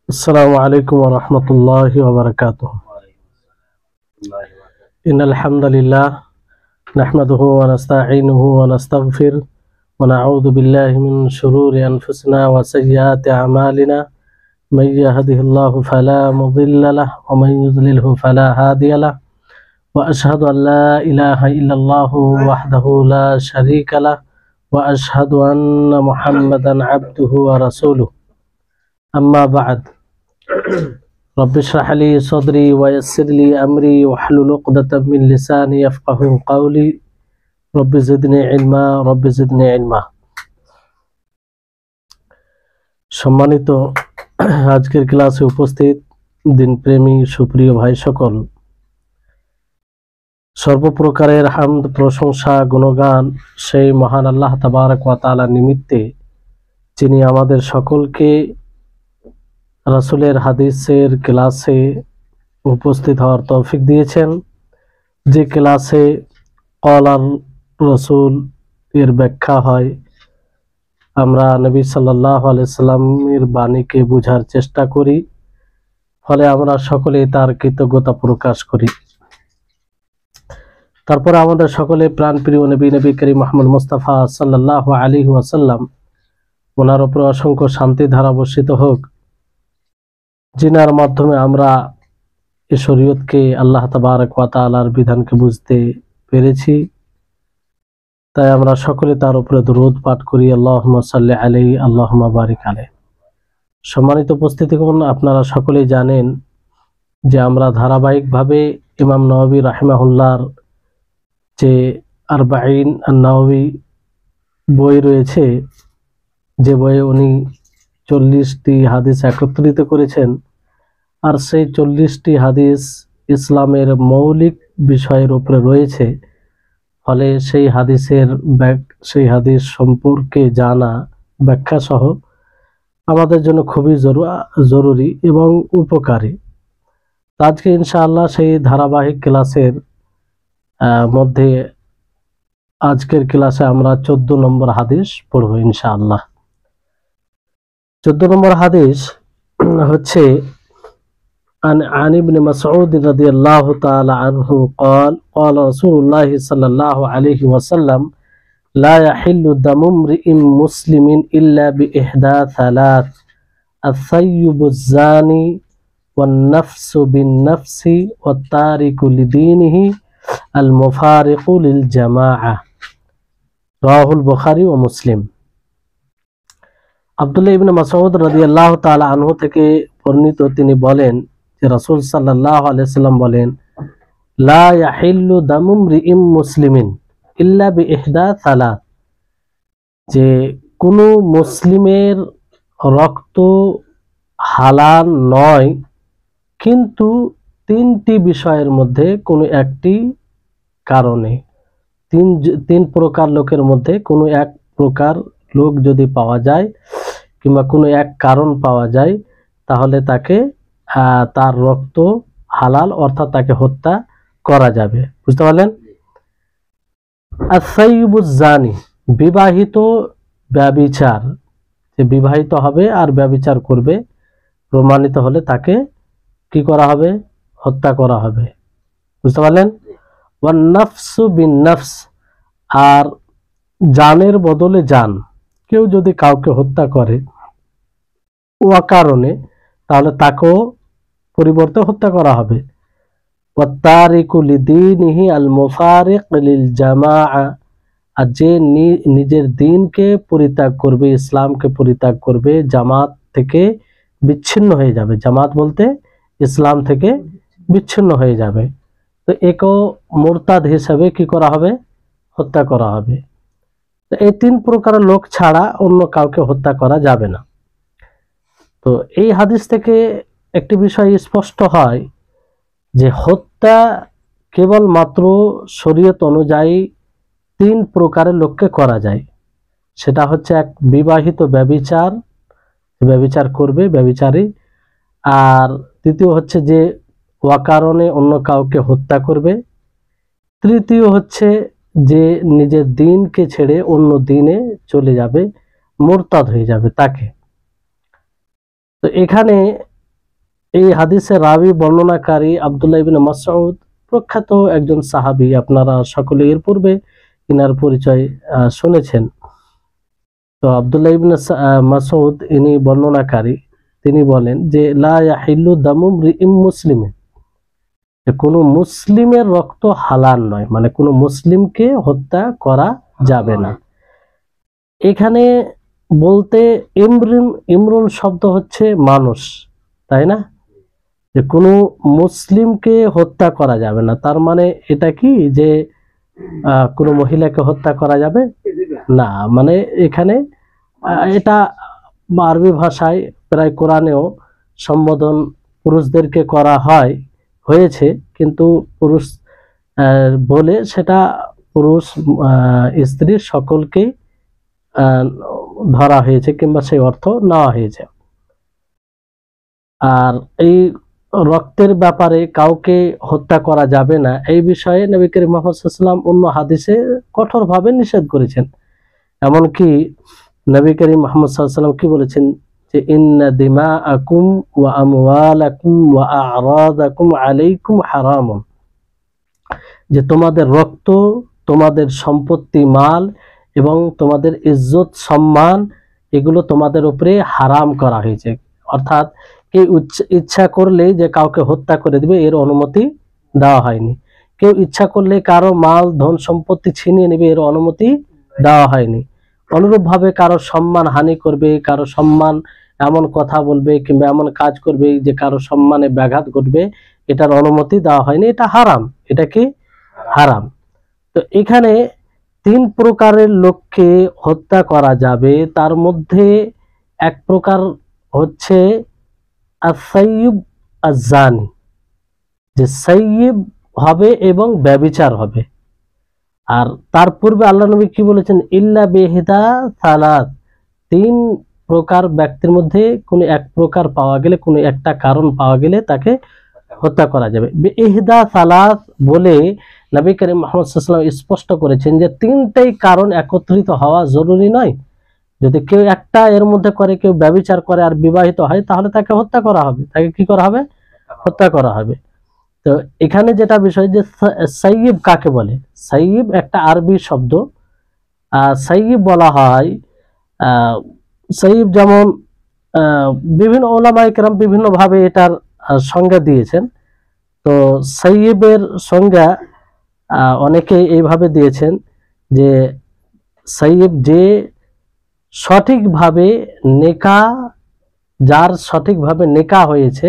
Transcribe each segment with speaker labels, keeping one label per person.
Speaker 1: السلام عليكم ورحمة الله وبركاته. إن الحمد لله نحمده ونستعينه ونستغفر ونعوذ بالله من شرور أنفسنا وسيئات أعمالنا من يهده الله فلا مضل له ومن يضلله فلا هادي له وأشهد أن لا إله إلا الله وحده لا شريك له وأشهد أن محمدا عبده ورسوله أما بعد رب اشرح لي صدري ويسر لي أمري واحلل عقدة من لساني يفقهوا قولي رب زدني علما رب زدني علما। সম্মানিত আজকের ক্লাসে উপস্থিত দিনপ্রেমী সুপ্রিয় ভাই সকল, সর্বপ্রকারের হামদ প্রশংসা গুণগান সেই মহান আল্লাহ তাবারক ওয়া তাআলা নিমিত্তে, যিনি আমাদের সকলকে রাসূলের হাদিসের ক্লাসে উপস্থিত হওয়ার তৌফিক দিয়েছেন। যে ক্লাসে ক্বালার রাসূল এর ব্যাখ্যা হয়, আমরা নবী সাল্লাল্লাহু আলাইহি সাল্লামের বাণীকে বোঝার চেষ্টা করি, ফলে আমরা সকলেই তার কৃতজ্ঞতা প্রকাশ করি। তারপরে আমাদের সকলে প্রাণপ্রিয় নবী করিম মুহাম্মদ মুস্তাফা সাল্লাল্লাহু আলাইহি ওয়াসাল্লাম, ওনার উপর অসংখ্য শান্তি ধারা বর্ষিত হোক, যিনার মাধ্যমে আমরা এই শরীয়তকে, আল্লাহ তাবারক ওয়া তাআলার বিধানকে বুঝতে পেরেছি। তাই আমরা সকলে তার উপরে দরুদ পাঠ করি, আল্লাহুম্মা সাল্লি আলাইহি আল্লাহুম্মা বারিক আলাইহি। সম্মানিত উপস্থিতিগণ, আপনারা সকলেই জানেন যে আমরা ধারাবাহিকভাবে ইমাম নওয়াবী রাহিমাহুল্লাহর যে আরবাঈন আন-নওয়াবী বই রয়েছে, যে বইয়ে উনি 40টি হাদিস একত্রিত করেছেন, আর সেই 40টি হাদিস ইসলামের মৌলিক বিষয়ের উপরে রয়েছে। ফলে সেই হাদিস সম্পর্কে জানা, ব্যাখ্যা সহ আমাদের জন্য খুবই জরুরি এবং উপকারী। আজকে ইনশাআল্লাহ সেই ধারাবাহিক ক্লাসের মধ্যে আজকের ক্লাসে আমরা 14 নম্বর হাদিস পড়ব ইনশাআল্লাহ। 14 নম্বর হাদিস হচ্ছে عن ابن مسعود رضي الله تعالى عنه قال قال رسول الله صلى الله عليه وسلم لا يحل دم امرئ مسلم إلا بإحدى ثلاث الثيب الزاني والنفس بالنفس والتارك لدينه المفارق للجماعة رواه البخاري ومسلم। আব্দুল্লাহ ইবনে মাসউদ রাদিয়াল্লাহু তাআলা আনহু থেকে বর্ণিত, তিনি বলেন যে রাসূল সাল্লাল্লাহু আলাইহি সাল্লাম বলেন, লা ইয়াহিল্লু দামু মরিইম মুসলিমিন ইল্লা বিইহদা সালাত, যে কোনো মুসলিমের রক্ত হালাল নয়, কিন্তু 3টি বিষয়ের মধ্যে কোনো একটি কারণে, তিন প্রকার লোকের মধ্যে কোনো এক প্রকার লোক যদি পাওয়া যায় কিংবা কোনো এক কারণ পাওয়া যায়, তাহলে তাকে তার রক্ত হালাল, অর্থাৎ তাকে হত্যা করা যাবে। বুঝতে পারলেন? আস-সাইয়্যিবুজ জানি, বিবাহিত ব্যভিচার, যে বিবাহিত হবে আর ব্যভিচার করবে, প্রমাণিত হলে তাকে কি করা হবে? হত্যা করা হবে। বুঝতে পারলেন? ওয়ান নাফসু বিন নাফস, আর জানের বদলে জান, কেউ যদি কাউকে হত্যা করে অকারণে, তাহলে তাকেও পরিবর্তে হত্যা করা হবে। ওয়াত্তারিকু লিদীনিহি আল মুফারিক লিল জামাআ, আর যে নিজের দ্বীনকে পরিত্যাগ করবে, ইসলামকে পরিত্যাগ করবে, জামাত থেকে বিচ্ছিন্ন হয়ে যাবে। জামাত বলতে ইসলাম থেকে বিচ্ছিন্ন হয়ে যাবে, তো একেও মুরতাদ হিসাবে কি করা হবে? হত্যা করা হবে। এই 3 প্রকারের লোক ছাড়া অন্য কাউকে হত্যা করা যাবে না। তো এই হাদিস থেকে একটি বিষয় স্পষ্ট হয় যে হত্যা কেবলমাত্র শরীয়ত অনুযায়ী 3 প্রকারের লোককে করা যায়। সেটা হচ্ছে, এক বিবাহিত ব্যভিচার করবে, ব্যভিচারী, আর দ্বিতীয় হচ্ছে যে অকারণে অন্য কাউকে হত্যা করবে, তৃতীয় হচ্ছে যে নিজের দ্বীনকে ছেড়ে অন্য দ্বীনে চলে যাবে, মুরতাদ হয়ে যাবে তাকে। তো এখানে এই হাদিসের রাবি বর্ণনাকারী আব্দুল্লাহ ইবনে মাসউদ প্রখ্যাত একজন সাহাবী, আপনারা সকলে এর পূর্বে ইনার পরিচয় শুনেছেন। তো আব্দুল্লাহ ইবনে মাসউদ ইনি বর্ণনাকারী, তিনি বলেন যে লা ইয়াহিল্লু দামু মরিইম মুসলিমিন, কোনো মুসলিমের রক্ত হালাল নয়, মানে কোনো মুসলিমকে হত্যা করা যাবে না। এখানে বলতে ইমরুন শব্দ হচ্ছে মানুষ, তাই না? যে কোনো মুসলিমকে হত্যা করা যাবে না, তার মানে এটা কি যে কোনো মহিলাকে হত্যা করা যাবে না? মানে এখানে এটা আরবি ভাষায় প্রায় কোরআনেও সম্বোধন পুরুষদেরকে করা হয়েছে, কিন্তু পুরুষ বলে সেটা পুরুষ স্ত্রী সকলকেই ধরা হয়েছে কিংবা সেই অর্থ নেওয়া হয়েছে। আর এই রক্তের ব্যাপারে কাউকে হত্যা করা যাবে না, এই বিষয়ে নবী করিম মুহাম্মদ সাল্লাল্লাহু আলাইহি ওয়াসাল্লাম অন্য হাদিসে কঠোরভাবে নিষেধ করেছেন। এমনকি নবী করিম মুহাম্মদ সাল্লাল্লাহু আলাইহি ওয়াসাল্লাম কি বলেছেন যে ইন্না দিমাআকুম ওয়া আমওয়ালাকুম ওয়া আ'রাদাকুম আলাইকুম হারামুন, যে তোমাদের রক্ত, তোমাদের সম্পত্তি, মাল এবং তোমাদের ইজ্জত সম্মান এগুলো তোমাদের উপরে হারাম করা হয়েছে। অর্থাৎ কেউ ইচ্ছা করলে যে কাউকে হত্যা করে দিবে এর অনুমতি দেওয়া হয়নি, কেউ ইচ্ছা করলে কারো মাল ধন সম্পত্তি ছিনিয়ে নেবে এর অনুমতি দেওয়া হয়নি, অনুরূপভাবে কারো সম্মান হানি করবে, কারো সম্মান এমন কথা বলবে কিংবা এমন কাজ করবে যে কারো সম্মানে ব্যাঘাত ঘটবে, এটার অনুমতি দেওয়া হয়নি, এটা হারাম। এটা কি হারাম। তো এখানে 3 প্রকারের লোককে হত্যা করা যাবে, তার মধ্যে এক প্রকার হচ্ছে আস-সাইয়্যিব আজ-জানি, যে সাইয়্যিব হবে এবং ব্যভিচার হবে। আর তার পূর্বে আল্লাহ নবী কি বলেছেন, ইল্লা বিহিদা সালাত, 3 প্রকার ব্যক্তির মধ্যে কোনো এক প্রকার পাওয়া গেলে, কোনো একটা কারণ পাওয়া গেলে তাকে হত্যা করা যাবে। বিহিদা সালাত বলে নবী করিম মুহাম্মদ সাল্লাল্লাহু আলাইহি ওয়াসাল্লাম স্পষ্ট করেছেন যে 3টাই কারণ একত্রিত হওয়া জরুরি নয়। যদি কেউ একটা এর মধ্যে করে, কেউ ব্যভিচার করে আর বিবাহিত হয়, তাহলে তাকে হত্যা করা হবে, তাকে কি করা হবে? হত্যা করা হবে। তো এখানে যেটা বিষয় যে সাইয়্যিব কাকে বলে, সাইয়্যিব একটা আরবি শব্দ। সাইয়্যিব বলা হয়, সাইয়্যিব যেমন বিভিন্ন উলামায়ে কেরাম বিভিন্ন ভাবে এটার সংজ্ঞা দিয়েছেন। তো সাইয়্যিবের সংজ্ঞা অনেকে এইভাবে দিয়েছেন যে সাইয়্যিব যে সঠিকভাবে নেকা, যার সঠিকভাবে নেকা হয়েছে,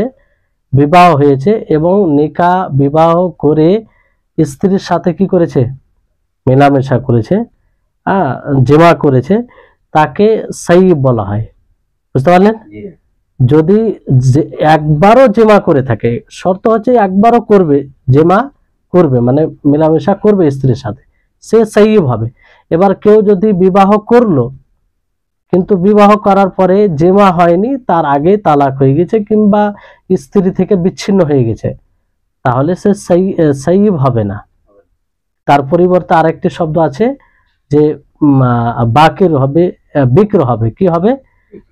Speaker 1: বিবাহ হয়েছে এবং নেকা বিবাহ করে স্ত্রীর সাথে কি করেছে, মেলামেশা করেছে, জিমা করেছে, তাকে সাইয়্যিব বলা হয়। বুঝতে পারলেন? যদি একবারও জিমা করে থাকে, শর্ত হচ্ছে একবারও করবে, জিমা করবে মানে মেলামেশা করবে স্ত্রীর সাথে, সে সাইয়্যিব হবে। এবার কেউ যদি বিবাহ করলো কিন্তু বিবাহ করার পরে জিমা হয়নি, তার আগে তালাক হয়ে গেছে কিংবা স্ত্রী থেকে বিচ্ছিন্ন হয়ে গেছে, তাহলে সে সাইয়্যিব হবে না। তার পরিবর্তে আরেকটি শব্দ আছে যে বাকির হবে, বিক্র হবে। কি হবে?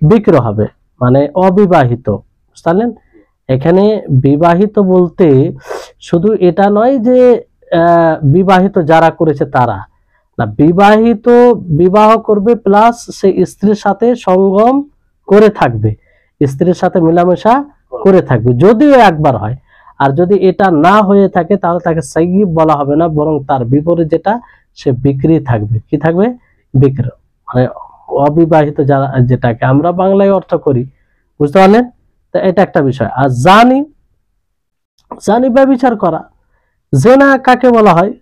Speaker 1: বিক্র হবে, মানে অবিবাহিত। বুঝলেন? এখানে বিবাহিত বলতে শুধু এটা নয় যে বিবাহিত যারা করেছে তারা না, বিবাহিত বিবাহ করবে প্লাস সে স্ত্রীর সাথে সঙ্গম করে থাকবে, স্ত্রীর সাথে মেলামেশা করে থাকবে, যদিও একবার হয়। আর যদি এটা না হয়ে থাকে তাহলে তাকে সাইয়্যিব বলা হবে না, বরং তার বিপরীত যেটা, সে বিক্রি থাকবে। কি থাকবে? বিক্র, মানে অবিবাহিত যারা, যেটাকে আমরা বাংলায় অর্থ করি। বুঝতে পারলেন? তো এটা একটা বিষয়। আর জানি, জানি ব্যভিচার করা। জেনা কাকে বলা হয়?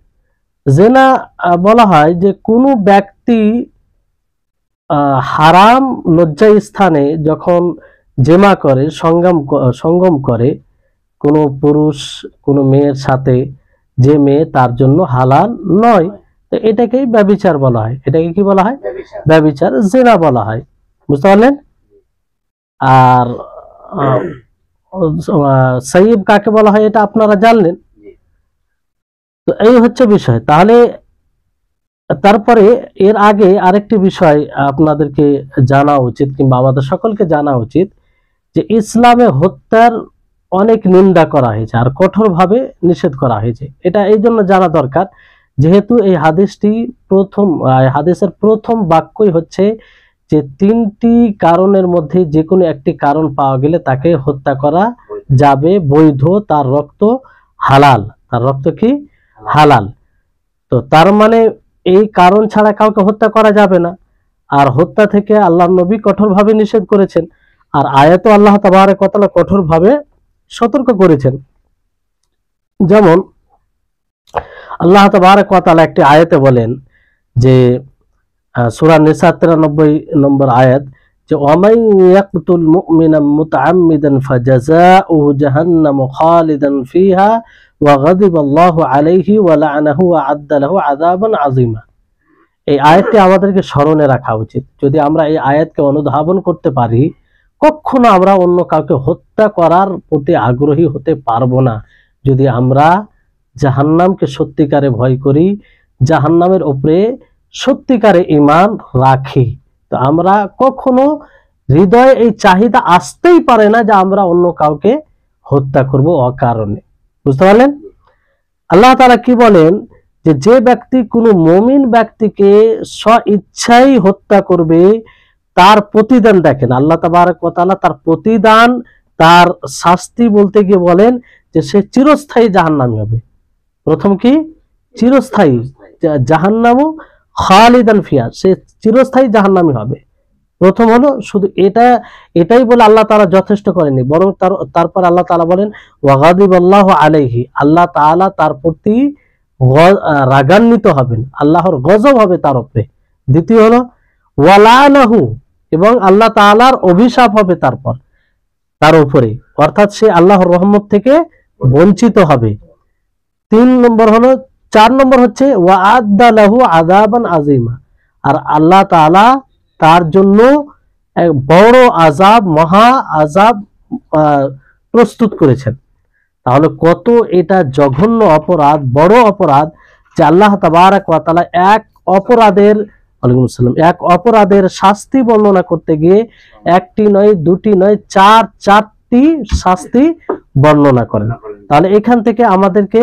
Speaker 1: জেনা বলা হয় যে কোনো ব্যক্তি হারাম লজ্জা স্থানে যখন জেমা করে, সঙ্গম করে কোনো পুরুষ কোনো মেয়ের সাথে, যে মেয়ে তার জন্য হালাল নয়, তো এটাকেই ব্যভিচার বলা হয়। এটাকে কি বলা হয়? ব্যভিচার, জেনা বলা হয়। বুঝতে পারলেন? আর সাইয়্যিব কাকে বলা হয় এটা আপনারা জানলেন। তো এই হচ্ছে বিষয়। তাহলে তারপরে এর আগে আরেকটি বিষয় আপনাদেরকে জানা উচিত কিংবা আমাদের সকলকে জানা উচিত যে ইসলামে হত্যার অনেক নিন্দা করা হয়েছে আর কঠোরভাবে নিষেধ করা হয়েছে। এটা এই জন্য জানা দরকার, যেহেতু এই হাদিসটি হাদিসের প্রথম বাক্যই হচ্ছে যে 3টি কারণের মধ্যে যে কোনো একটি কারণ পাওয়া গেলে তাকে হত্যা করা যাবে, বৈধ, তার রক্ত হালাল। তার রক্ত কি? হালাল। তো তার মানে এই কারণ ছাড়া কাউকে হত্যা করা যাবে না। আর হত্যা থেকে আল্লাহর নবী কঠোরভাবে নিষেধ করেছেন, আর আয়াতে আল্লাহ তাবারক ওয়া তাআলা কঠোরভাবে সতর্ক করেছেন। যেমন আল্লাহ তাবারক ওয়া তাআলা একটি আয়াতে বলেন যে সূরা নিসা 93 নম্বর আয়াত, যে ওয়ামান ইয়াকতুল মুমিনা মুতাআম্মিদান ফাজাযাউহু জাহান্নামু খালিদান ফিহা ওয়া গাদিবাল্লাহু আলাইহি ওয়া লা'নাহু ওয়া আ'আদ্দা লাহু আযাবান আযীমা। এই আয়াতটি আমাদেরকে স্মরণে রাখা উচিত। যদি আমরা এই আয়াতকে অনুধাবন করতে পারি, কখনো আমরা অন্য কাউকে হত্যা করার প্রতি আগ্রহী হতে পারবো না। যদি আমরা জাহান্নামকে সত্যিকারে ভয় করি, জাহান্নামের উপরে সত্যিকারে ঈমান রাখি, তো আমরা কখনো হৃদয়ে এই চাহিদা আসতেই পারে না যে আমরা অন্য কাউকে হত্যা করব অকারণে। বুঝতে পারলেন? আল্লাহ তাআলা কি বলেন, যে যে ব্যক্তি কোনো মুমিন ব্যক্তিকে স্ব-ইচ্ছায় হত্যা করবে তার প্রতিদান দেখেন। আল্লাহ তাবারক ওয়া তাআলা তার প্রতিদান, তার শাস্তি বলতে গিয়ে বলেন যে সে চিরস্থায়ী জাহান্নামী হবে। প্রথম কি? চিরস্থায়ী জাহান্নামু খালিদান ফিহা, সে চিরস্থায়ী জাহান্নামী হবে। প্রথম হলো শুধু এটাই বলে আল্লাহ তাআলা যথেষ্ট করেনি, বরং তারপর আল্লাহ তাআলা বলেন ওয়া গাদিবাল্লাহু আলাইহি, আল্লাহ তাআলা তার প্রতি রাগান্বিত হবেন, আল্লাহর গজব হবে তার উপরে। দ্বিতীয় হলো ওয়া লা'নাহু, এবং আল্লাহ তাআলার অভিশাপ হবে তারপর তার উপরে, অর্থাৎ সে আল্লাহর রহমত থেকে বঞ্চিত হবে। 4 নম্বর হচ্ছে ওয়া আ'আদ্দা লাহু আযাবান আযীমা, আর আল্লাহ তাআলা তার জন্য এক বড় আযাব, মহা আযাব প্রস্তুত করেছেন। তাহলে কত এটা জঘন্য অপরাধ, বড় অপরাধ, যে আল্লাহ তাবারক ওয়া তাআলা এক অপরাধের শাস্তি বর্ণনা করতে গিয়ে একটি নয়, দুটি নয়, চারটি শাস্তি বর্ণনা করেন। তাহলে এখান থেকে আমাদেরকে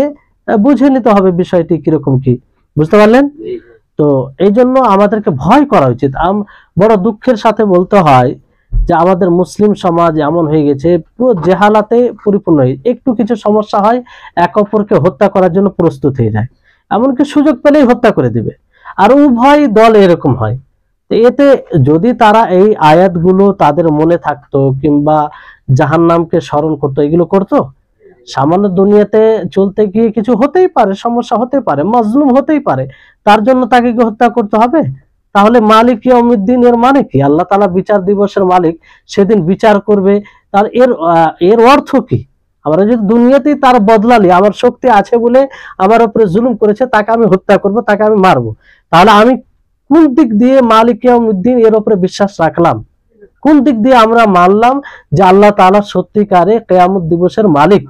Speaker 1: বুঝে নিতে হবে বিষয়টি কিরকম কি। বুঝতে পারলেন? তো এই জন্য আমাদেরকে ভয় করা উচিত। বড় দুঃখের সাথে বলতে হয় যে আমাদের মুসলিম সমাজ এমন হয়ে গেছে, পুরো জেহালাতে পরিপূর্ণ। একটু কিছু সমস্যা হয়, এক অপরকে হত্যা করার জন্য প্রস্তুত হয়ে যায়, এমনকি সুযোগ পেলেই হত্যা করে দিবে। আর উভয় দল এরকম হয়। এতে যদি তারা এই আয়াতগুলো তাদের মনে থাকতো, কিংবা জাহান্নামকে স্মরণ করতো, এগুলো করতো, সামান্য দুনিয়াতে চলতে গিয়ে কিছু হতেই পারে, সমস্যা হতে পারে, মাজলুম হতেই পারে, তার জন্য তাকে কি হত্যা করতে হবে? তাহলে মালিক ইয়াউমিদ্দিন এর মানে কি? আল্লাহ তাআলা বিচার দিবসের মালিক, সেদিন বিচার করবে। তার এর অর্থ কি? আমরা যদি দুনিয়াতেই তার বদলালি, আমার শক্তি আছে বলে আমার উপরে জুলুম করেছে, তাকে আমি হত্যা করব, তাকে আমি মারবো, তাহলে আমি কোন দিক দিয়ে মালিক ইয়াউমিদ্দিন এর উপরে বিশ্বাস রাখলাম? কোন দিক দিয়ে আমরা মানলাম যে আল্লাহ তাআলা সত্যিকারে কিয়ামত দিবসের মালিক,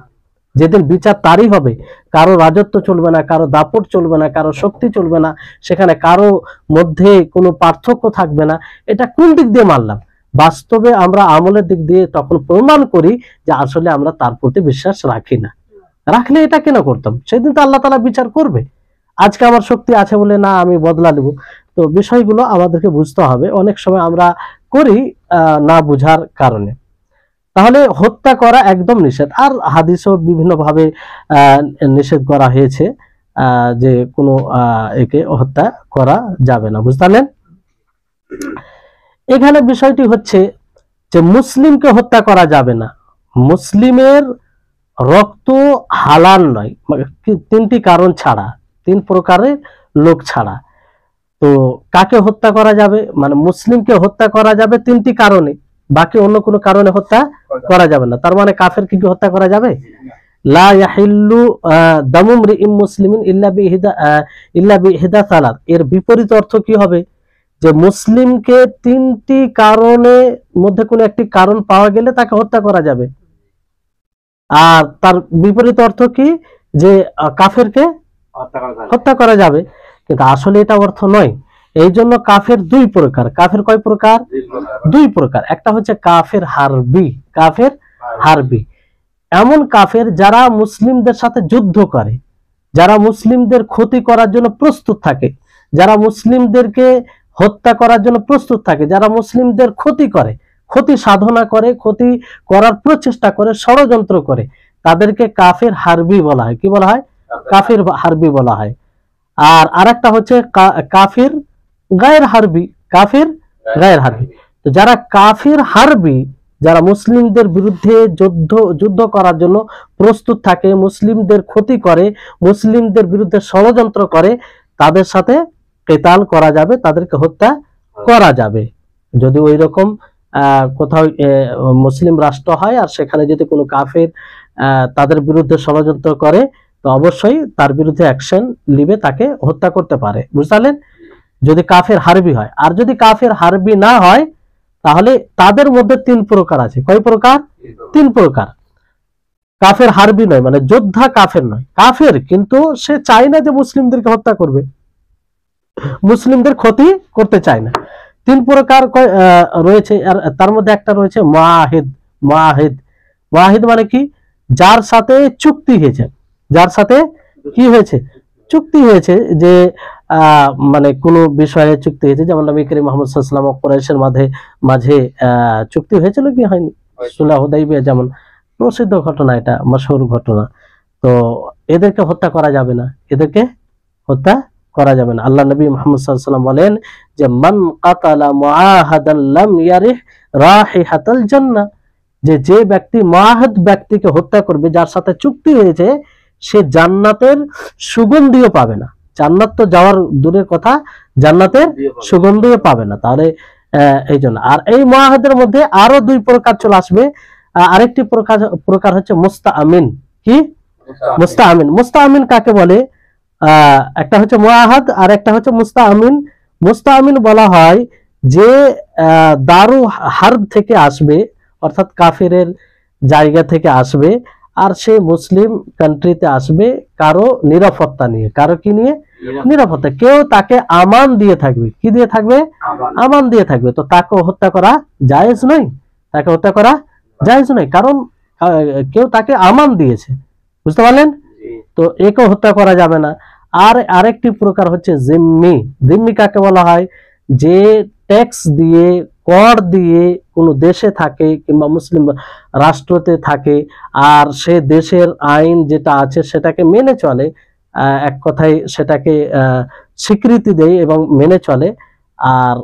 Speaker 1: যেদিন বিচার তারই হবে? কারো রাজত্ব চলবে না, কারো দাপট চলবে না, কারো শক্তি চলবে না, সেখানে কারো মধ্যে কোনো পার্থক্য থাকবে না। এটা কোন দিক দিয়ে মানলাম? বাস্তবে আমরা আমলের দিক দিয়ে তখন প্রমাণ করি যে আসলে আমরা তার প্রতি বিশ্বাস রাখি না। রাখলে এটা কেন করতাম? সেদিন তো আল্লাহ তাআলা বিচার করবে। আজকে আমার শক্তি আছে বলে না আমি বদলা নেব। তো বিষয়গুলো আমাদেরকে বুঝতে হবে। অনেক সময় আমরা করি না বুঝার কারণে। তাহলে হত্যা করা একদম নিষেধ। আর হাদিসও বিভিন্নভাবে নিষেধ করা হয়েছে যে কোনো একে হত্যা করা যাবে না। বুঝতে পারলেন? এখানে বিষয়টি হচ্ছে যে মুসলিমকে হত্যা করা যাবে না, মুসলিমের রক্ত হালাল নয়, 3টি কারণ ছাড়া, 3 প্রকারের লোক ছাড়া। তো কাকে হত্যা করা যাবে? মানে মুসলিমকে হত্যা করা যাবে 3টি কারণে, বাকি অন্য কোনো কারণে হত্যা করা যাবে না। তার মানে কাফের কি হত্যা করা যাবে? লা ইয়াহিল্লু দামু মরিইম মুসলিমিন ইল্লা বিহিদা সালাত। এর বিপরীত অর্থ কি হবে? যে মুসলিমকে 3টি কারণের মধ্যে কোনো একটি কারণ পাওয়া গেলে তাকে হত্যা করা যাবে। আর তার বিপরীত অর্থ কি? যে কাফেরকে হত্যা করা যাবে। কিন্তু আসলে এটা অর্থ নয়। এই জন্য কাফের 2 প্রকার। কাফের কয় প্রকার? 2 প্রকার। একটা হচ্ছে কাফের হারবি, কাফের হারবি। এমন কাফের যারা মুসলিমদের সাথে যুদ্ধ করে, যারা মুসলিমদের ক্ষতি করার জন্য প্রস্তুত থাকে, যারা মুসলিমদেরকে হত্যা করার জন্য প্রস্তুত থাকে, যারা মুসলিমদের ক্ষতি করে, ক্ষতি সাধনা করে, ক্ষতি করার প্রচেষ্টা করে, ষড়যন্ত্র করে, তাদেরকে কাফের হারবি বলা হয়। কি বলা হয়? কাফির হারবি বলা হয়। আর আরেকটা হচ্ছে কাফির গায়ের হারবি, কাফির গায়ের হারবি। তো যারা কাফির হারবি, যারা মুসলিমদের বিরুদ্ধে যুদ্ধ করার জন্য প্রস্তুত থাকে, মুসলিমদের ক্ষতি করে, মুসলিমদের বিরুদ্ধে ষড়যন্ত্র করে, তাদের সাথে কেতাল করা যাবে, তাদেরকে হত্যা করা যাবে। যদি ওই রকম কোথাও মুসলিম রাষ্ট্র হয় আর সেখানে যদি কোনো কাফের তাদের বিরুদ্ধে ষড়যন্ত্র করে, তো অবশ্যই তার বিরুদ্ধে অ্যাকশন নিবে, তাকে হত্যা করতে পারে। বুঝলেন? যদি কাফের হারবি হয়। আর যদি কাফের হারবি না হয়, তাহলে তাদের মধ্যে 3 প্রকার আছে। কয় প্রকার? 3 প্রকার। কাফের হারবি নয়, মানে যোদ্ধা কাফের নয়, কাফের কিন্তু সে চায় না যে মুসলিমদেরকে হত্যা করবে, মুসলিমদের ক্ষতি করতে চায় না। 3 প্রকার রয়েছে। আর তার মধ্যে একটা রয়েছে মুআহিদ। মুআহিদ, মুআহিদ মানে কি? যার সাথে চুক্তি হয়েছে, যার সাথে কি হয়েছে? চুক্তি হয়েছে, যে মানে কোনো বিষয়ে চুক্তি হয়েছে, যেমন নবী করিম মুহাম্মদ সাল্লাল্লাহু আলাইহি ওয়াসাল্লাম ও কুরাইশের মাঝে চুক্তি হয়েছিল কি হয়নি? সুলহ হুদাইবিয়া, যেমন প্রসিদ্ধ ঘটনা, এটা মশহুর ঘটনা। তো এদেরকে হত্যা করা যাবে না, এদেরকে হত্যা করা যাবে না। আল্লাহ নবী মুহাম্মদ সাল্লাল্লাহু আলাইহি ওয়াসাল্লাম বলেন যে মান কাতালা মুআহাদান লাম ইয়ারিহ রাহিহাতাল জান্নাহ, যে ব্যক্তি মুআহাদ ব্যক্তিকে হত্যা করবে, যার সাথে চুক্তি হয়েছে, সে জান্নাতের সুগন্ধিও পাবে না। জান্নাত তো যাওয়ার দূরের কথা, জান্নাতের সুগন্ধিও পাবে না। তাহলে এই জন্য। আর এই মুআহাদের মধ্যে আরো 2 প্রকার চলে আসবে। আরেকটি প্রকার হচ্ছে মুস্তাআমিন। কি? মুস্তাআমিন। মুস্তাআমিন কাকে বলে? একটা হচ্ছে মুআহাদ আর একটা হচ্ছে মুস্তাআমিন। মুস্তাআমিন বলা হয় যে দারু হারব থেকে আসবে, অর্থাৎ কাফিরের জায়গা থেকে আসবে, আর সে মুসলিম কান্ট্রিতে আসবে কারো নিরাপত্তা নিয়ে। কারো কি নিয়ে? নিরাপত্তা। কেউ তাকে আমান দিয়ে থাকবে। কি দিয়ে থাকবে? আমান দিয়ে থাকবে। তো তাকে হত্যা করা জায়েজ নয়, তাকে হত্যা করা জায়েজ নয়, কারণ কেউ তাকে আমান দিয়েছে। বুঝতে পারলেন? তো একে হত্যা করা যাবে না। আর আরেকটি প্রকার হচ্ছে জিম্মি। জিম্মি কাকে বলা হয়? যে ট্যাক্স দিয়ে, কর দিয়ে কোনো দেশে থাকে কিংবা মুসলিম রাষ্ট্রতে থাকে, আর সে দেশের আইন যেটা আছে সেটাকে মেনে চলে, এক কথায় সেটাকে স্বীকৃতি দেয় এবং মেনে চলে। আর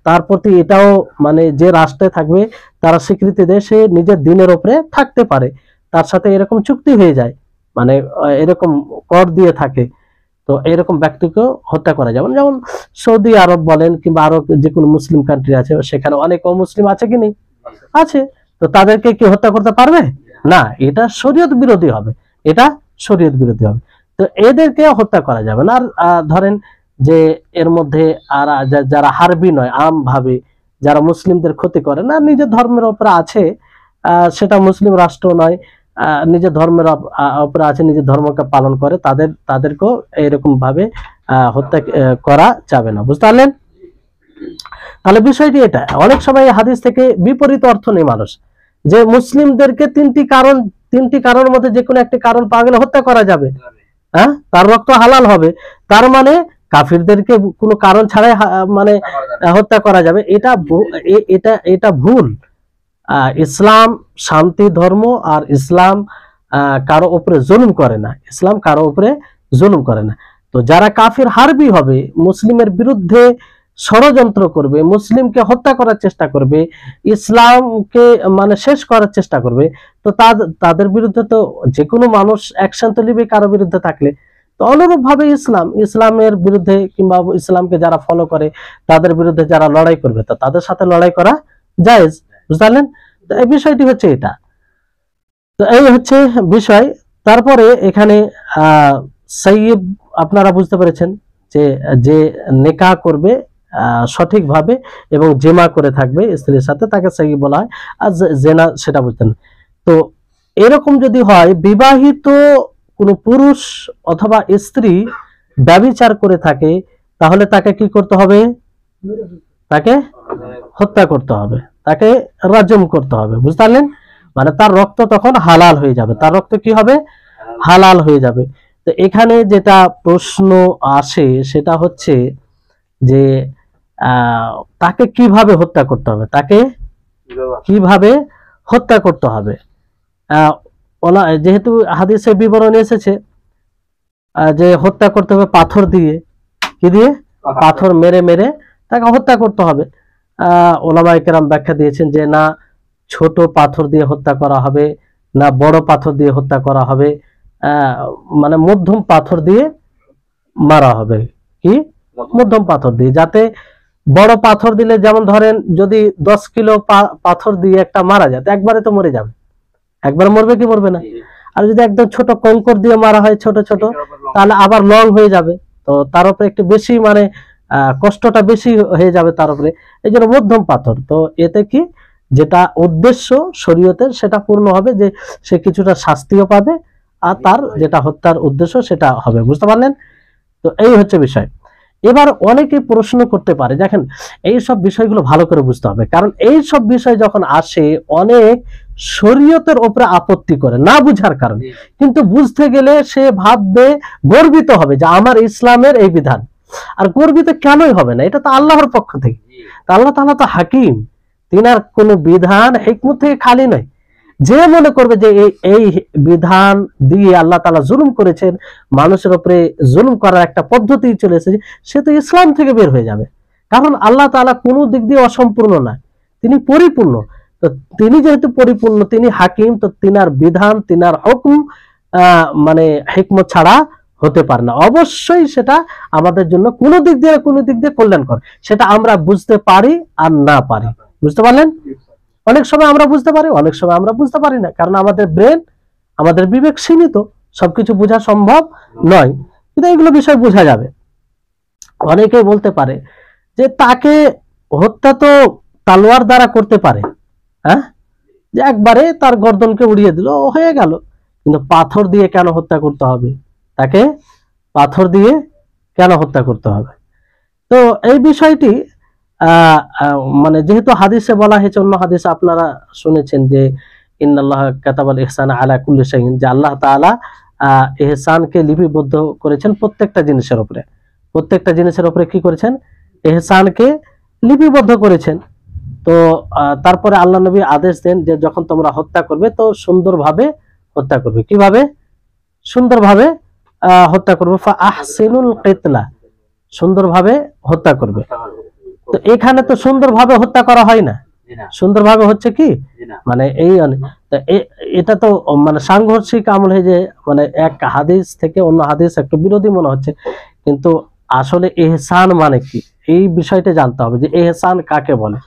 Speaker 1: তার প্রতি এটাও, মানে যে রাষ্ট্রে থাকবে তারা স্বীকৃতি দেয়, সে নিজের দিনের উপরে থাকতে পারে, তার সাথে এরকম চুক্তি হয়ে যায়, মানে এরকম কর দিয়ে থাকে। তো এরকম ব্যক্তিকেও হত্যা করা যাবে। যেমন সৌদি আরব বলেন কিংবা আরো যে কোনো মুসলিম কান্ট্রি আছে, সেখানে অনেক অমুসলিম আছে কি নেই? আছে। তো তাদেরকে কি হত্যা করতে পারবে না? এটা শরীয়ত বিরোধী হবে, এটা শরীয়ত বিরোধী হবে। তো এদেরকে হত্যা করা যাবে না। আর ধরেন যে এর মধ্যে আর যারা হারবি নয়, আম ভাবে যারা মুসলিমদের ক্ষতি করে না, নিজের ধর্মের উপরে আছে, সেটা মুসলিম রাষ্ট্র নয়, নিজের ধর্মের উপরে আছে, নিজের ধর্মকে পালন করে, তাদেরকেও এরকম ভাবে হত্যা করা যাবে না। বুঝতে পারলেন? তাহলে বিষয়টি এটা। অনেক সময় হাদিস থেকে বিপরীত অর্থ নেই মানুষ, যে মুসলিমদেরকে 3টি কারণের মধ্যে যে কোনো একটি কারণ পাওয়া গেলে হত্যা করা যাবে, হ্যাঁ, তার রক্ত হালাল হবে, তার মানে কাফিরদেরকে কোনো কারণ ছাড়াই মানে হত্যা করা যাবে। এটা ভুল। ইসলাম শান্তি ধর্ম, আর ইসলাম কারো উপরে জুলুম করে না, ইসলাম কারো উপরে জুলুম করে না। তো যারা কাফির হারবি হবে, মুসলিমের বিরুদ্ধে ষড়যন্ত্র করবে, মুসলিমকে হত্যা করার চেষ্টা করবে, ইসলামকে মানে শেষ করার চেষ্টা করবে, তো তাদের বিরুদ্ধে তো যে কোনো মানুষ অ্যাকশন তো নিবে কারো বিরুদ্ধে থাকলে। তো অনুরূপ ভাবে ইসলামের বিরুদ্ধে কিংবা ইসলামকে যারা ফলো করে তাদের বিরুদ্ধে যারা লড়াই করবে, তো তাদের সাথে লড়াই করা জায়েজ। বুঝলেন? তো এই বিষয়টি হচ্ছে এটা। তো এই হচ্ছে বিষয়। তারপরে এখানে সাইয়্যিব, আপনারা বুঝতে পেরেছেন যে নিকাহ করবে সঠিকভাবে এবং জেমা করে থাকবে স্ত্রীর সাথে, তাকে সাইয়্যিব বলা হয়। আর জেনা সেটা বুঝতেন। তো এরকম যদি হয়, বিবাহিত কোনো পুরুষ অথবা স্ত্রী ব্যভিচার করে থাকে, তাহলে তাকে কি করতে হবে? তাকে হত্যা করতে হবে, তাকে রাজম করতে হবে। বুঝতে পারলেন? মানে তার রক্ত তখন হালাল হয়ে যাবে, তার রক্ত কি হবে, হালাল হয়ে যাবে। তো এখানে যেটা প্রশ্ন আসে সেটা হচ্ছে যে তাকে কিভাবে হত্যা করতে হবে, তাকে কিভাবে হত্যা করতে হবে। যেহেতু হাদিসে বিবরণ এসেছে যে হত্যা করতে হবে পাথর দিয়ে, কি দিয়ে, পাথর মেরে মেরে তাকে হত্যা করতে হবে। ওলামায়ে কেরাম ব্যাখ্যা দিয়েছেন যে না ছোট পাথর দিয়ে হত্যা করা হবে, না বড় পাথর দিয়ে হত্যা করা হবে, মানে মধ্যম পাথর দিয়ে মারা হবে। কি মধ্যম পাথর দিয়ে, যাতে বড় পাথর দিলে যেমন ধরেন যদি 10 কিলো পাথর দিয়ে একটা মারা যায় একবারে তো মরে যাবে, একবার মরবে কি মরবে না। আর যদি একদম ছোট কঙ্কর দিয়ে মারা হয় ছোট ছোট, তাহলে আবার লং হয়ে যাবে, তো তার উপরে একটু বেশি মানে কষ্টটা বেশি হয়ে যাবে তার উপরে। এই জন্য মধ্যম পাথর। তো এতে কি যেটা উদ্দেশ্য শরীয়তের সেটা পূর্ণ হবে, যে সে কিছুটা শাস্তিও পাবে আর তার যেটা হত্যার উদ্দেশ্য সেটা হবে। বুঝতে পারলেন? তো এই হচ্ছে বিষয়। এবার অনেকে প্রশ্ন করতে পারে, দেখেন এই সব বিষয়গুলো ভালো করে বুঝতে হবে, কারণ এই সব বিষয় যখন আসে অনেক শরীয়তের উপরে আপত্তি করে না বুঝার কারণে, কিন্তু বুঝতে গেলে সে ভাববে, গর্বিত হবে যে আমার ইসলামের এই বিধান। আর গর্বিত কেনই হবে না, এটা তো আল্লাহর পক্ষ থেকে। আল্লাহ তাআলা তো হাকিম, তিনার কোন বিধান হিকমত থেকে খালি নয়। যে মনে করবে যে এই বিধান দিয়ে আল্লাহ তাআলা জুলুম করেছেন, মানুষের উপরে জুলুম করার একটা পদ্ধতি চলে এসেছে, সে তো ইসলাম থেকে বের হয়ে যাবে। কারণ আল্লাহ তাআলা কোনো দিক দিয়ে অসম্পূর্ণ না, তিনি পরিপূর্ণ। তো তিনি যেহেতু পরিপূর্ণ, তিনি হাকিম, তো তিনার বিধান তিনার হুকুম মানে হিকমত ছাড়া হতে পারে না। অবশ্যই সেটা আমাদের জন্য কোনো দিক দিয়ে কল্যাণকর, সেটা আমরা বুঝতে পারি আর না পারি। বুঝতে পারলেন? অনেক সময় আমরা বুঝতে পারি, অনেক সময় আমরা বুঝতে পারি না, কারণ আমাদের ব্রেন, আমাদের বিবেক সীমিত, সবকিছু বোঝা সম্ভব নয়। কিন্তু এগুলো বিষয় বোঝা যাবে। অনেকেই বলতে পারে যে তাকে হত্যা তো তালোয়ার দ্বারা করতে পারে, হ্যাঁ, যে একবারে তার গর্দনকে উড়িয়ে দিল হয়ে গেল, কিন্তু পাথর দিয়ে কেন হত্যা করতে হবে, তাকে পাথর দিয়ে কেন হত্যা করতে হবে? তো এই বিষয়টি মানে যেহেতু হাদিসে বলা হয়েছে, অন্য হাদিসে আপনারা শুনেছেন যে ইন্নাল্লাহ কাতাবাল ইহসান আলা কুল্লি শাইইন, যে আল্লাহ তাআলা ইহসানকে লিপিবদ্ধ করেছেন প্রত্যেকটা জিনিসের উপরে। প্রত্যেকটা জিনিসের উপরে কি করেছেন? ইহসানকে লিপিবদ্ধ করেছেন। তো তারপরে আল্লাহ নবী আদেশ দেন যে যখন তোমরা হত্যা করবে তো সুন্দরভাবে হত্যা করবে। কিভাবে? সুন্দরভাবে হত্যা করবে। ফা আহসিনুল কিতলা, সুন্দরভাবে হত্যা করবে। তো এখানে তো সুন্দরভাবে হত্যা করা হয় না, সুন্দরভাবে হচ্ছে কি মানে এই এটা তো মানে সাংঘর্ষিক আমল হয়ে যে মানে এক হাদিস থেকে অন্য হাদিস একটু বিরোধী মনে হচ্ছে, কিন্তু আসলে ইহসান মানে কি এই বিষয়টা জানতে হবে, যে ইহসান কাকে বলে।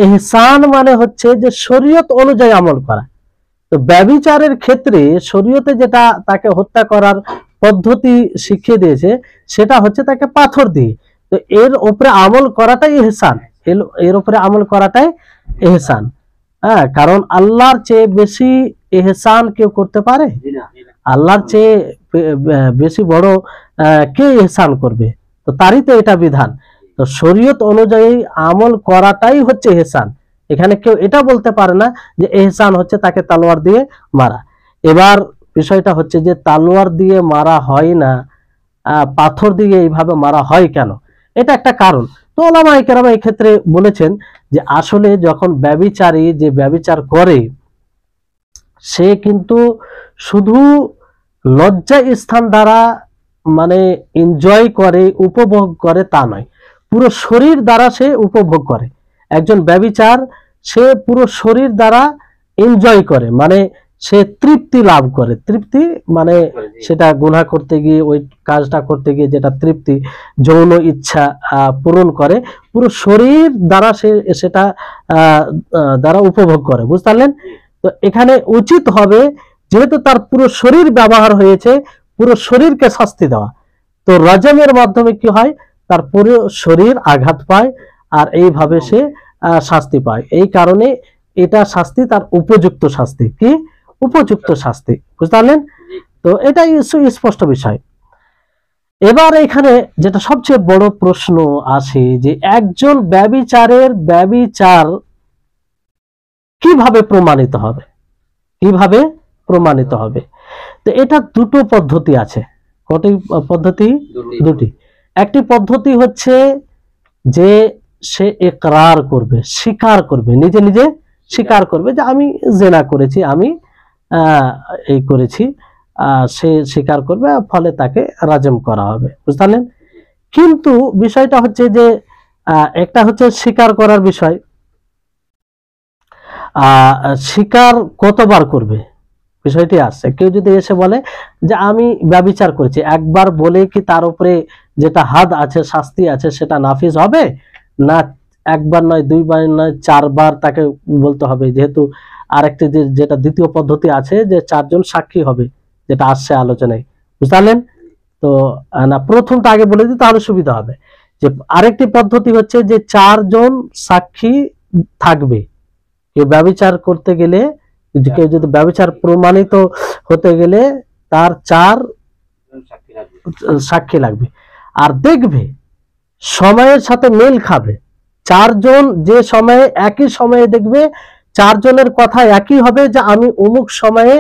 Speaker 1: ইহসান মানে হচ্ছে যে শরীয়ত অনুযায়ী আমল করা। তো ব্যভিচারের ক্ষেত্রে শরীয়তে যেটা তাকে হত্যা করার পদ্ধতি শিখিয়ে দিয়েছে সেটা হচ্ছে তাকে পাথর দিয়ে। তো এর উপরে আমল করাটাই ইহসান, এর উপরে আমল করাটাই ইহসান। হ্যাঁ, কারণ আল্লাহর চেয়ে বেশি ইহসান কেউ করতে পারে? আল্লাহর চেয়ে বেশি বড় কে ইহসান করবে? তো তারই তো এটা বিধান। তো শরীয়ত অনুযায়ী আমল করাটাই হচ্ছে ইহসান। এখানে কেউ এটা বলতে পারে না যে ইহসান হচ্ছে তাকে তলোয়ার দিয়ে মারা। এবার বিষয়টা হচ্ছে যে তলোয়ার দিয়ে মারা হয় না, পাথর দিয়ে এইভাবে মারা হয় কেন? এটা একটা কারণ। তো ওলামায়ে কেরাম এই ক্ষেত্রে বলেছেন যে আসলে যখন ব্যভিচারী যে ব্যভিচার করে সে কিন্তু শুধু লজ্জা স্থান দ্বারা মানে এনজয় করে, উপভোগ করে তা নয়, পুরো শরীর দ্বারা সে উপভোগ করে। একজন ব্যভিচার সে পুরো শরীর দ্বারা এনজয় করে, মানে সে তৃপ্তি লাভ করে। তৃপ্তি মানে সেটা গুনাহ করতে গিয়ে, ওই কাজটা করতে গিয়ে যেটা তৃপ্তি, যৌন ইচ্ছা পূরণ করে, পুরো শরীর দ্বারা সে সেটা দ্বারা উপভোগ করে। বুঝতে পারলেন? তো এখানে উচিত হবে যেহেতু তার পুরো শরীর ব্যবহার হয়েছে, পুরো শরীরকে শাস্তি দেওয়া। তো রজমের মাধ্যমে কি হয়? তার পুরো শরীর আঘাত পায় আর এইভাবে সে শাস্তি পায়। এই কারণে এটা শাস্তি তার উপযুক্ত শাস্তি। কি উপযুক্ত শাস্তি? বুঝতে পারলেন? তো এটাই স্পষ্ট বিষয়। এবার এখানে যেটা সবচেয়ে বড় প্রশ্ন আসে যে একজন ব্যভিচারের ব্যভিচার কিভাবে প্রমাণিত হবে? কিভাবে প্রমাণিত হবে। তো এটা দুটো পদ্ধতি আছে। কটি পদ্ধতি? দুটি। একটি পদ্ধতি হচ্ছে যে সে ইকরার করবে, স্বীকার করবে, নিজে নিজে স্বীকার করবে যে আমি জেনা করেছি, আমি এই করেছি, সে স্বীকার করবে, ফলে তাকে রাজম করা হবে, বুঝলেন। কিন্তু বিষয়টা হচ্ছে যে একটা হচ্ছে স্বীকার করার বিষয়, স্বীকার কতবার করবে বিষয়টি আসছে। কেউ যদি এসে বলে যে আমি ব্যভিচার করেছি, একবার বলে কি তার উপরে যেটা হাদ আছে, শাস্তি আছে, সেটা নাফিজ হবে না? একবার নয়, দুইবার নয়, চারবার তাকে বলতে হবে। যেহেতু আরেকটি যেটা দ্বিতীয় পদ্ধতি আছে যে চারজন সাক্ষী হবে, যেটা আসছে আলোচনায়, বুঝলেন। তো না, প্রথমটা আগে বলে দিই তাহলে সুবিধা হবে। যে আরেকটি পদ্ধতি হচ্ছে যে চারজন সাক্ষী থাকবে। কেউ ব্যভিচার করতে গেলে, কেউ যদি ব্যভিচার প্রমাণিত হতে গেলে তার চার সাক্ষী লাগবে। আর দেখবে সময়ের সাথে মেল খাবে। চারজন যে সময়ে, একই সময়ে দেখবে চারজনের কথা একই হবে যে আমি অমুক সময়ে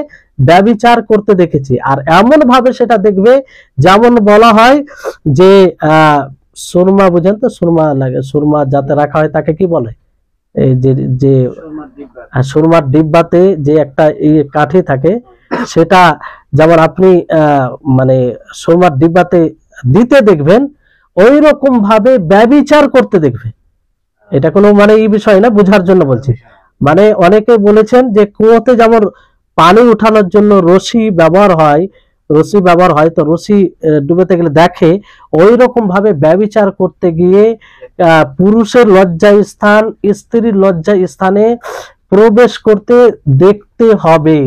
Speaker 1: ব্যভিচার করতে দেখেছি। আর এমন ভাবে সেটা দেখবে যেমন বলা হয় যে সুরমা, বুঝেন তো, সুরমা লাগে, সুরমা যাতে রাখা হয় তাকে কি বলে? এই যে সুরমার ডিব্বাতে যে একটা কাঠি থাকে, সেটা যেমন আপনি মানে সুরমার ডিব্বাতে দিতে দেখবেন, ওই রকম ভাবে ব্যভিচার করতে দেখবে। এটা কোনো মানে এই বিষয় না, বোঝার জন্য বলছি। মানে অনেকে বলেছেন যে কুয়োতে যেমন পানি উঠানোর জন্য রশি ব্যবহার হয়, তো রশি ডুবেতে গেলে দেখে, ওই রকম ভাবে ব্যভিচার করতে গিয়ে পুরুষের লজ্জা স্থান স্ত্রীর লজ্জা স্থানে প্রবেশ করতে দেখতে হবে।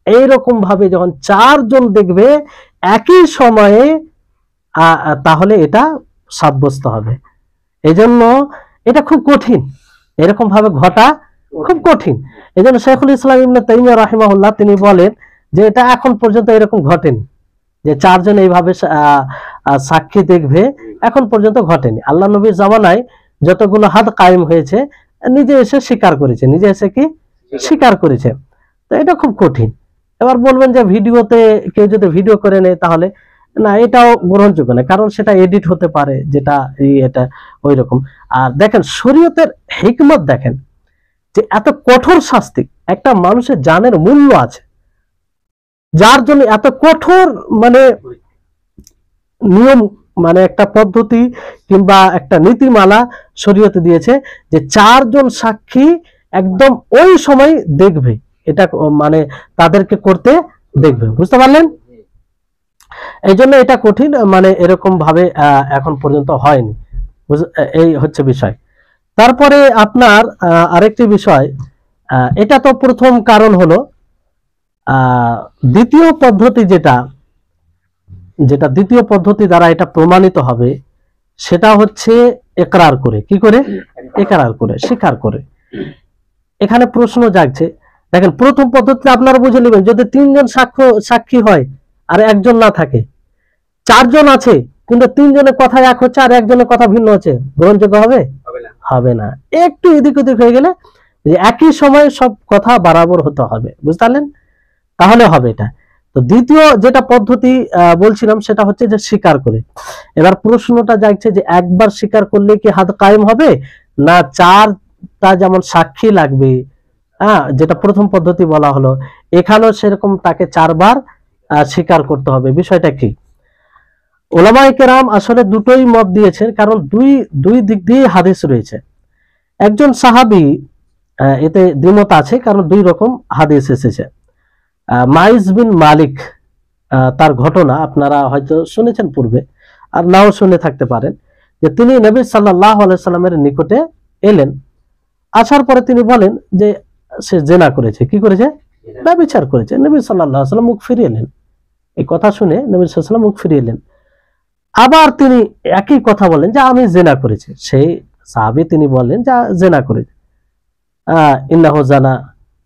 Speaker 1: এইরকম ভাবে যখন চারজন দেখবে একই সময়ে, তাহলে এটা সাব্যস্ত হবে। এজন্য এটা খুব কঠিন, এরকম ভাবে ঘটা খুব কঠিন। এজন্য শেখুল ইসলাম ইবনে তাইমিয়া রাহিমাহুল্লাহ তিনি বলেন যে এটা এখন পর্যন্ত এরকম ঘটেনি, যে চারজন এইভাবে সাক্ষী দেখবে, এখন পর্যন্ত ঘটেনি। আল্লাহ নবীর জামানায় যতগুলো হাদ কায়েম হয়েছে, নিজে এসে স্বীকার করেছে, নিজে এসে কি স্বীকার করেছে। তো এটা খুব কঠিন। এবার বলবেন যে ভিডিওতে কেউ যদি ভিডিও করে নেয় তাহলে না, এটাও গ্রহণযোগ্য না, কারণ সেটা এডিট হতে পারে, যেটা এটা ওই রকম। আর দেখেন শরীয়তের হিকমত, দেখেন যে এত কঠোর শাস্তি, একটা মানুষের জানের মূল্য আছে, যার জন্য এত কঠোর মানে নিয়ম, মানে একটা পদ্ধতি কিংবা একটা নীতিমালা শরীয়তে দিয়েছে যে চারজন সাক্ষী একদম ওই সময় দেখবে, এটা মানে তাদেরকে করতে দেখবে, বুঝতে পারলেন। এই জন্য এটা কঠিন, মানে এরকম ভাবে এখন পর্যন্ত হয়নি, এই হচ্ছে বিষয়। তারপরে আপনার আরেকটি বিষয়, এটা তো প্রথম কারণ হলো। দ্বিতীয় পদ্ধতি যেটা দ্বিতীয় পদ্ধতি দ্বারা এটা প্রমাণিত হবে, সেটা হচ্ছে একরার করে। কি করে? একরার করে, স্বীকার করে। এখানে প্রশ্ন জাগছে, দেখেন প্রথম পদ্ধতিতে আপনারা বুঝে নেবেন, যদি তিনজন সাক্ষী হয় আর একজন না থাকে, চারজন আছে কিন্তু তিনজনের কথা এক হচ্ছে আর একজনের কথা ভিন্ন হচ্ছে, গ্রহণযোগ্য হবে? হবে না। একটু এদিক ওদিক হয়ে গেলে, যে একই সময়ে সব কথা বরাবর হতে হবে, বুঝতে পারলেন, তাহলে হবে এটা। তো দ্বিতীয় যেটা পদ্ধতি বলছিলাম, সেটা হচ্ছে যে স্বীকার করে। এবার প্রশ্নটা জাগছে যে একবার স্বীকার করলে কি হাদ কায়েম হবে, না চারটা যেমন সাক্ষী লাগবে, যেটা প্রথম পদ্ধতি বলা হলো, এখানেও সেরকম তাকে চারবার স্বীকার করতে হবে। বিষয়টা কি? ওলামায়ে কেরাম আসলে দুটোই মত দিয়েছেন, কারণ দুই দিক দিয়ে হাদিস রয়েছে। একজন সাহাবী, এতে দ্বিমত আছে, কারণ দুই রকম হাদিস এসেছে। মাইজ বিন মালিক, তার ঘটনা আপনারা হয়তো শুনেছেন পূর্বে, আর নাও শুনে থাকতে পারেন, যে তিনি নবী সাল্লাল্লাহু আলাইহি সাল্লামের নিকটে এলেন। আসার পরে তিনি বলেন যে সে জেনা করেছে। কি করেছে? ব্যভিচার করেছে। নবী সাল্লাল্লাহু আলাইহি সাল্লাম মুখ ফিরিয়ে এলেন। এই কথা শুনে নবী সাল্লাল্লাহু আলাইহি সাল্লাম মুখ ফিরিয়ে এলেন। আবার তিনি একই কথা বলেন যে আমি জেনা করেছি। সেই সাহাবী তিনি বলেন যে জেনা করেছে, ইন্নাহু জানা।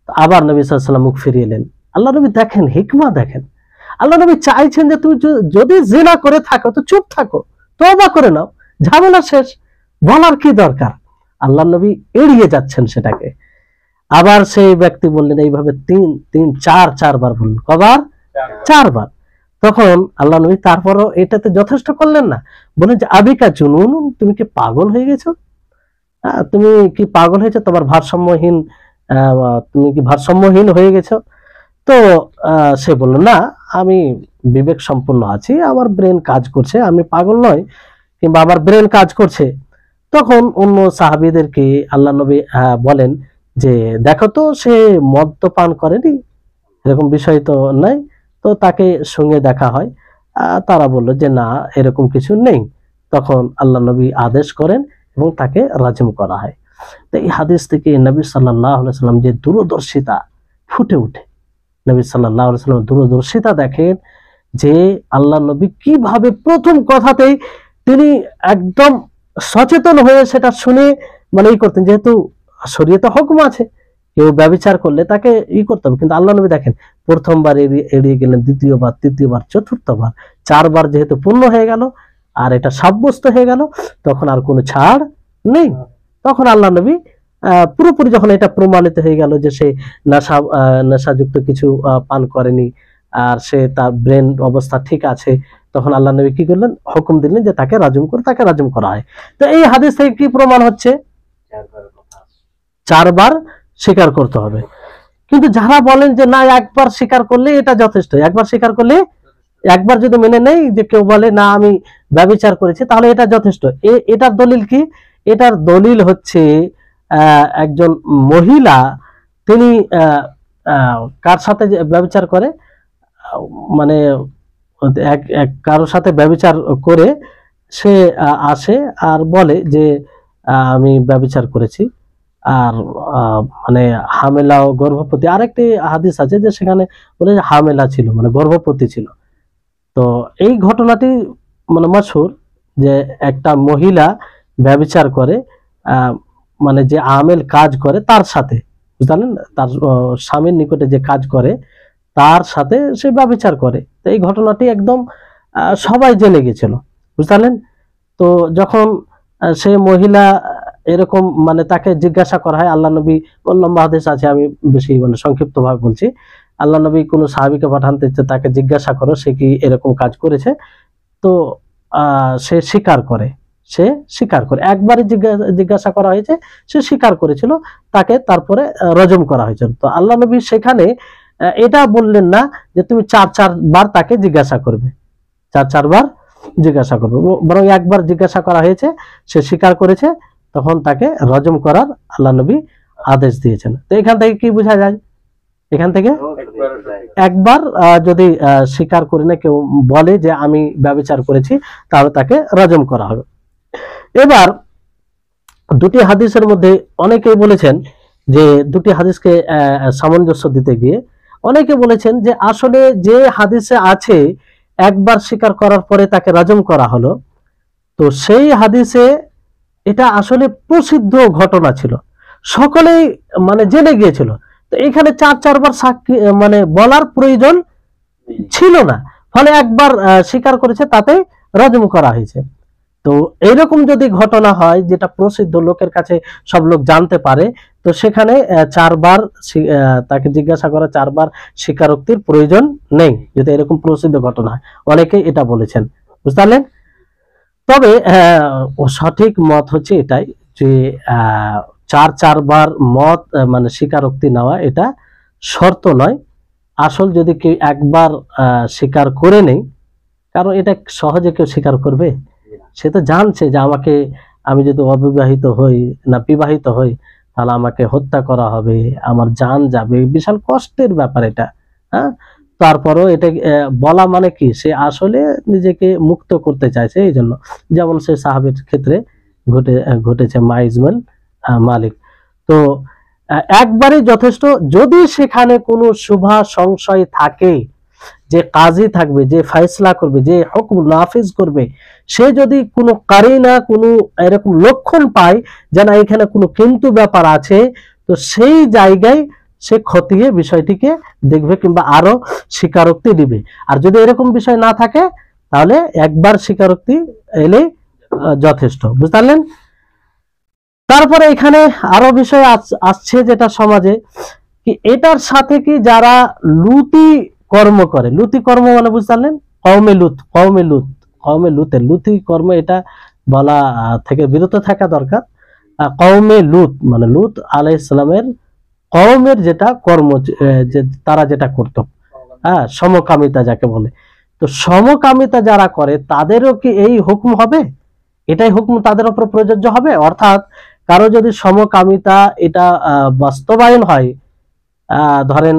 Speaker 1: আবার নবী সাল্লাল্লাহু আলাইহি সাল্লাম মুখ ফিরিয়ে এলেন। আল্লাহ নবী দেখেন, হিকমা দেখেন, আল্লাহ নবী চাইছেন যে তুমি যদি জিনা করে থাকো তো চুপ থাকো, তওবা করে নাও, ঝামেলা শেষ, বলার কি দরকার। আল্লাহ নবী এড়িয়ে যাচ্ছেন সেটাকে। আবার সেই ব্যক্তি বললেন এইভাবে চারবার বললেন। কবার? চারবার। তখন আল্লাহ নবী তারপরও এটাতে যথেষ্ট করলেন না, বলেন যে আবিকা জুনুন, তুমি কি পাগল হয়ে গেছো? তুমি কি পাগল হয়েছে? তোমার ভারসাম্যহীন, তুমি কি ভারসাম্যহীন হয়ে গেছো? তো সে বলল, না, আমি বিবেক সম্পন্ন আছি, আমার ব্রেন কাজ করছে, আমি পাগল নয়, কিংবা আমার ব্রেন কাজ করছে। তখন অন্য সাহাবীদেরকে আল্লাহ নবী বলেন যে দেখো তো, সে মদ্যপান করেনি, এরকম বিষয় তো নাই, তো তাকে সঙ্গে দেখা হয়। তারা বলল যে না, এরকম কিছু নেই। তখন আল্লাহ নবী আদেশ করেন এবং তাকে রাজম করা হয়। তো এই হাদিস থেকে নবী সাল্লাল্লাহু আলাইহি সাল্লাম যে দূরদর্শিতা ফুটে ওঠে। নবী সাল্লাল্লাহু আলাইহি সাল্লাম দূরদর্শিতা দেখেন যে আল্লাহ নবী কিভাবে প্রথম কথাতেই তিনি একদম সচেতন হয়ে সেটা শুনে মানে করতেন, যেহেতু শরীয়তে হুকুম আছে কেউ ব্যভিচার করলে তাকে করতে হবে, কিন্তু আল্লাহ নবী দেখেন প্রথমবার এড়িয়ে গেলেন, দ্বিতীয়বার, তৃতীয়বার, চতুর্থবার, চারবার যেহেতু পূর্ণ হয়ে গেল আর এটা সাব্যস্ত হয়ে গেল, তখন আর কোনো ছাড় নেই। তখন আল্লাহ নবী পুরোপুরি যখন এটা প্রমাণিত হয়ে গেল যে সে নেশাযুক্ত কিছু পান করেনি আর সে তার ব্রেন অবস্থা ঠিক আছে, তখন আল্লাহ নবী কি করলেন? হুকুম দিলেন যে তাকে রাজম করা হয়। তো এই হাদিস থেকে কি প্রমাণ হচ্ছে? চারবার স্বীকার করতে হবে। কিন্তু যারা বলেন যে না, একবার স্বীকার করলে এটা যথেষ্ট, একবার স্বীকার করলে, একবার যদি মেনে নেই যে কেউ বলে না আমি ব্যভিচার করেছি, তাহলে এটা যথেষ্ট। এটার দলিল কি? এটার দলিল হচ্ছে একজন মহিলা, তিনি কার সাথে ব্যভিচার করে, মানে কারোর সাথে ব্যভিচার করে সে আসে আর বলে যে আমি ব্যভিচার করেছি, আর মানে হামেলা ও গর্ভবতী, আরেকটি হাদিস আছে যে সেখানে বলে যে হামেলা ছিল, মানে গর্ভবতী ছিল। তো এই ঘটনাটি মানে মাশহুর, যে একটা মহিলা ব্যভিচার করে, মানে যে আমেল কাজ করে তার সাথে, বুঝলেন, তার স্বামীর নিকটে যে কাজ করে তার সাথে সে ব্যভিচার করে। তো এই ঘটনাটি একদম সবাই জেনে গেছিল, বুঝলেন। তো যখন সে মহিলা এরকম মানে তাকে জিজ্ঞাসা করা হয়, আল্লাহ নবী, লম্বা হাদিস আছে, আমি বেশি মানে সংক্ষিপ্ত ভাবে বলছি, আল্লাহ নবী কোন সাহাবীকে পাঠান, তাকে জিজ্ঞাসা করো সে কি এরকম কাজ করেছে। তো সে স্বীকার করে, একবারই জিজ্ঞাসা করা হয়েছে, সে স্বীকার করেছিল, তাকে তারপরে রজম করা হয়েছে। তো আল্লাহ নবী সেখানে এটা বললেন না যে তুমি চারবার তাকে জিজ্ঞাসা করবে, চারবার জিজ্ঞাসা করবে, বরং একবার জিজ্ঞাসা করা হয়েছে, সে স্বীকার করেছে, তখন তাকে রজম করার আল্লাহ নবী আদেশ দিয়েছেন। তো এখান থেকে কি বোঝা যায়? এখান থেকে একবার যদি স্বীকার করে না কেউ বলে যে আমি ব্যভিচার করেছি, তাহলে তাকে রজম করা হবে। এবার দুটি হাদিসের মধ্যে অনেকেই বলেছেন যে দুটি হাদিসকে সামঞ্জস্য দিতে গিয়ে অনেকে বলেছেন যে আসলে যে হাদিসে আছে একবার স্বীকার করার পরে তাকে রজম করা হলো, তো সেই হাদিসে এটা আসলে প্রসিদ্ধ ঘটনা ছিল, সকলেই মানে জেনে গিয়েছিল। তো এখানে চারবার সাক্ষী মানে বলার প্রয়োজন ছিল না, ফলে একবার স্বীকার করেছে, তাতে রজম করা হয়েছে। তো এইরকম যদি ঘটনা হয় যেটা প্রসিদ্ধ, লোকের কাছে সব লোক জানতে পারে, তো সেখানে চারবার তাকে জিজ্ঞাসা করা, চারবার স্বীকারোক্তির প্রয়োজন নেই, যদি এরকম প্রসিদ্ধ ঘটনা হয়। অনেকে এটা বলেছেন, বুঝতে পারলেন। তবে সঠিক মত হচ্ছে এটাই যে চারবার মত মানে স্বীকারোক্তি নেওয়া এটা শর্ত নয়। আসল যদি কেউ একবার স্বীকার করে নেই, কারণ এটা সহজে কেউ স্বীকার করবে? সে তো জানছে যে আমি যদি অবিবাহিত হই না বিবাহিত হই তাহলে আমাকে হত্যা করা হবে, আমার জান যাবে, বিশাল কষ্টের ব্যাপার এটা। হ্যাঁ, তারপরও এটা বলা মানে কি, সে আসলে নিজেকে মুক্ত করতে চাইছে, এই জন্য। যেমন সে সাহাবের ক্ষেত্রে ঘটেছে মাইজমেল মালিক। তো একবারই যথেষ্ট। যদি সেখানে কোনো শুভা সংশয় থাকে, যে কাজী থাকবে, যে ফয়সলা করবে, যে হুকুম নাফিজ করবে, সে যদি কোনো কারিনা, কোনো এরকম লক্ষণ পায় যে না এখানে কোনো কিন্তু ব্যাপার আছে, তো সেই জায়গায় সে খতিয়ে বিষয়টিকে দেখবে কিংবা আরো স্বীকারোক্তি দিবে। আর যদি এরকম বিষয় না থাকে তাহলে একবার স্বীকারোক্তি এলে যথেষ্ট, বুঝতে পারলেন। তারপরে এখানে আরো বিষয় আসছে যেটা সমাজে কি এটার সাথে কি যারা লুতি কর্ম করে, লুতি কর্ম মানে বুঝতে পারলেন, কওমে লুতের লুতি কর্ম, এটা বলা থেকে বিরত থাকা দরকার। কওমে লুত মানে লুত আলাইহিস সালামের কওমের যেটা কর্ম, যে তারা যেটা করত, হ্যাঁ, সমকামিতা যাকে বলে, তো সমকামিতা যারা করে তাদেরও কি এই হুকুম হবে? এটাই হুকুম তাদের উপর প্রযোজ্য হবে? অর্থাৎ কারো যদি সমকামিতা এটা বাস্তবায়ন হয়, ধরেন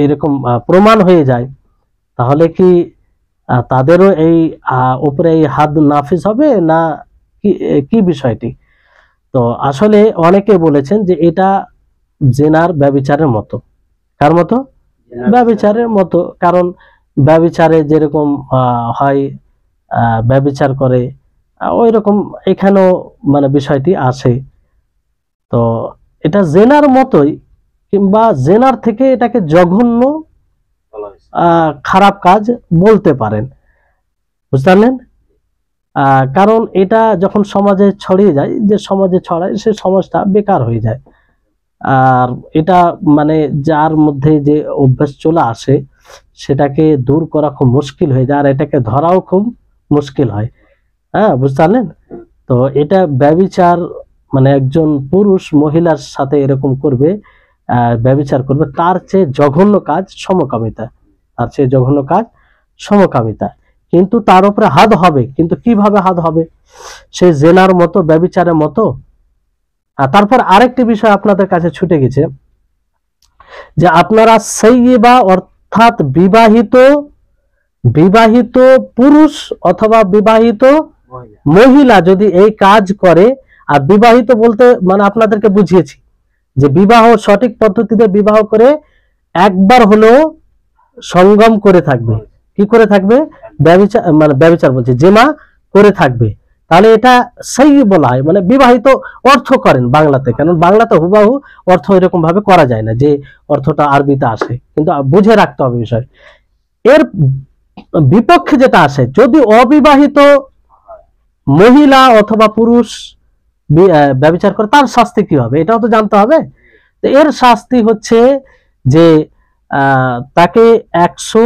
Speaker 1: এরকম প্রমাণ হয়ে যায়, তাহলে কি তাদেরও এই উপরে এই হাদ নাফিজ হবে না কি বিষয়টি? তো আসলে অনেকে বলেছেন যে এটা জেনার ব্যভিচারের মতো। কার মতো? ব্যভিচারের মতো। কারণ ব্যভিচারে যেরকম হয়, ব্যভিচার করে ওই রকম এখানেও মানে বিষয়টি আসে। তো এটা জেনার মতোই, কিংবা জেনার থেকে এটাকে জঘন্য খারাপ কাজ বলতে পারেন, বুঝতে পারলেন? কারণ এটা যখন সমাজে ছড়িয়ে যায়, যে সমাজে ছড়ায় সে সমাজটা বেকার হয়ে যায়। আর এটা মানে যার মধ্যে যে অভ্যাস চলে আসে সেটাকে দূর করা খুব মুশকিল হয়ে যায়, আর এটাকে ধরাও খুব মুশকিল হয়। হ্যাঁ, বুঝতে পারলেন? তো এটা ব্যভিচার মানে একজন পুরুষ মহিলার সাথে এরকম করবে, ব্যভিচার করবে, তার চেয়ে জঘন্য কাজ সমকামিতা, তার চেয়ে জঘন্য কাজ সমকামিতা। কিন্তু তার উপরে হাদ হবে, কিন্তু কিভাবে হাদ হবে? সে জেনার মতো, ব্যভিচারের মতো। তারপর আরেকটি বিষয় আপনাদের কাছে ছুটে গেছে, যে আপনারা সাইয়্যিবা অর্থাৎ বিবাহিত পুরুষ অথবা বিবাহিত মহিলা যদি এই কাজ করে, আর বিবাহিত বলতে মানে আপনাদেরকে বুঝিয়েছি যে বিবাহ সঠিক পদ্ধতিতে বিবাহ করে একবার হলেও সঙ্গম করে থাকবে। কি করে থাকবে? ব্যভিচার মানে ব্যভিচার বলছে জেনা করে থাকবে, তাহলে এটা সাইয়্যিব বলা হয়, মানে বিবাহিত অর্থ করেন বাংলাতে। কারণ বাংলাতে হুবাহু অর্থ এরকম ভাবে করা যায় না, যে অর্থটা আরবিতে আসে, কিন্তু বুঝে রাখতে হবে বিষয়। এর বিপক্ষে যেটা আসে, যদি অবিবাহিত মহিলা অথবা পুরুষ ব্যভিচার করে, তার শাস্তি কি হবে এটাও তো জানতে হবে। তো এর শাস্তি হচ্ছে যে তাকে 100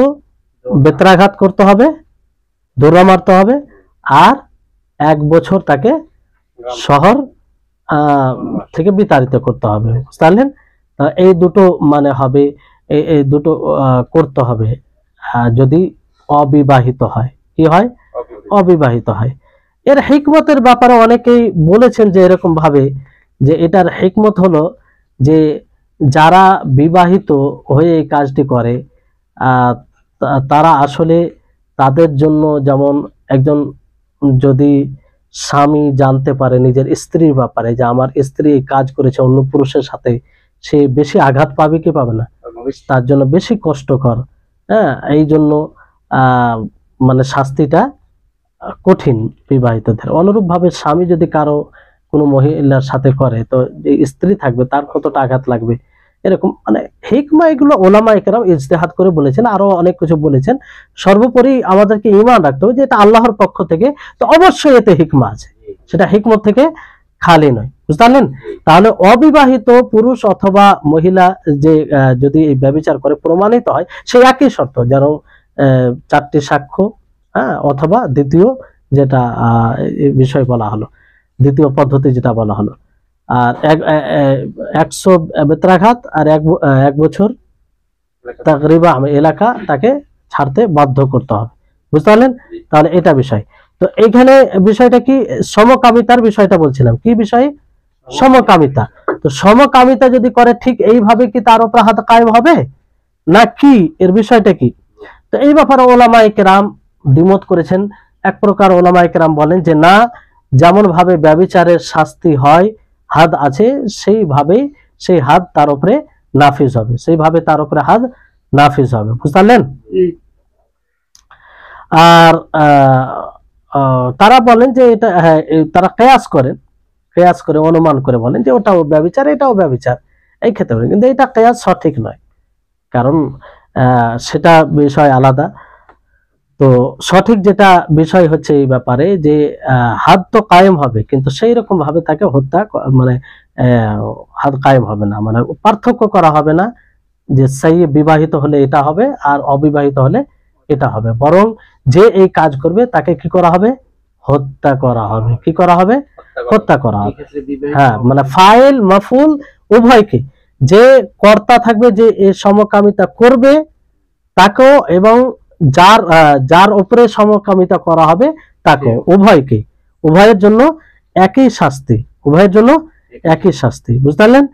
Speaker 1: বেত্রাঘাত করতে হবে, দৌড়া মারতে হবে, আর 1 বছর তাকে শহর থেকে বিতাড়িত করতে হবে, বুঝলেন? এই দুটো মানে হবে, এই দুটো করতে হবে যদি অবিবাহিত হয়। কি হয়? অবিবাহিত হয়। এর হিকমতের ব্যাপারে অনেকেই বলেছেন যে এরকম ভাবে, যে এটার হিকমত হলো যে যারা বিবাহিত হয়ে এই কাজটি করে তারা আসলে তাদের জন্য, যেমন একজন যদি স্বামী জানতে পারে নিজের স্ত্রীর ব্যাপারে যে আমার স্ত্রী এই কাজ করেছে অন্য পুরুষের সাথে, সে বেশি আঘাত পাবে কি পাবে না? তার জন্য বেশি কষ্টকর। হ্যাঁ, এই জন্য মানে শাস্তিটা কঠিন বিবাহিতদের। অনুরূপ ভাবে স্বামী যদি কারো কোনো মহিলার সাথে করে, তো যে স্ত্রী থাকবে তার কতটা আঘাত লাগবে, এরকম মানে হিকমা এগুলো ওলামা একরাম ইজতিহাদ করে বলেছেন, আরো অনেক কিছু বলেছেন। সর্বোপরি আমাদেরকে ঈমান রাখতে হবে যে এটা আল্লাহর পক্ষ থেকে, তো অবশ্যই এতে হিকমা আছে, সেটা হিকমত থেকে খালি নয়, বুঝতে পারলেন? তাহলে অবিবাহিত পুরুষ অথবা মহিলা যে যদি এই ব্যভিচার করে প্রমাণিত হয়, সেই একই শর্ত, যেন 4টি সাক্ষ্য, হ্যাঁ, অথবা দ্বিতীয় যেটা বিষয় বলা হলো, দ্বিতীয় পদ্ধতি যেটা বলা হলো, আর 100 বেত্রাঘাত আর 1 বছর তাকরিবা এলাকা তাকে ছাড়তে বাধ্য করতে হবে, বুঝতে পারলেন? তাহলে এটা বিষয়। তো এইখানে বিষয়টা কি? সমকামিতার বিষয়টা বলছিলাম। কি বিষয়? সমকামিতা। তো সমকামিতা যদি করে ঠিক এইভাবে কি তার উপর হাত কায়েম হবে না কি? এর বিষয়টা কি? তো এই ব্যাপারে ওলামায়ে কেরাম দ্বিমত করেছেন। এক প্রকার ওলামায়ে কেরাম বলেন যে না, যেমন ভাবে ব্যভিচারের শাস্তি হয়, হাদ আছে, সেইভাবেই সেই হাদ তার উপরে নাফিজ হবে, সেইভাবে তার উপরে হাদ নাফিজ হবে, বুঝলেন? আর তারা বলেন যে এটা, হ্যাঁ, তারা কিয়াস করে অনুমান করে বলেন যে ওটাও ব্যভিচার এটাও ব্যভিচার, এই ক্ষেত্রে। কিন্তু এটা কিয়াস সঠিক নয়, কারণ সেটা বিষয় আলাদা। তো তো সঠিক যেটা বিষয় হচ্ছে এই ব্যাপারে যে হাদ তো কায়েম হবে, কিন্তু সেই রকম ভাবে তাকে হত্যা মানে হাদ কায়েম হবে না, মানে পার্থক্য করা হবে না যে সেই বিবাহিত হলে এটা হবে আর অবিবাহিত হলে এটা হবে, বরং যে এই কাজ করবে তাকে কি করা হবে? হত্যা করা হবে। কি করা হবে? হত্যা করা হবে। হ্যাঁ, মানে ফাইল মাফুল উভয়কে, যে কর্তা থাকবে যে এই সমকামিতা করবে তাকেও, এবং যার যার উপরে সমকামিতা করা হবে তাকেও, উভয়কে, উভয়ের জন্য একই শাস্তি, উভয়ের জন্য একই শাস্তি। বুঝতে পারলেন?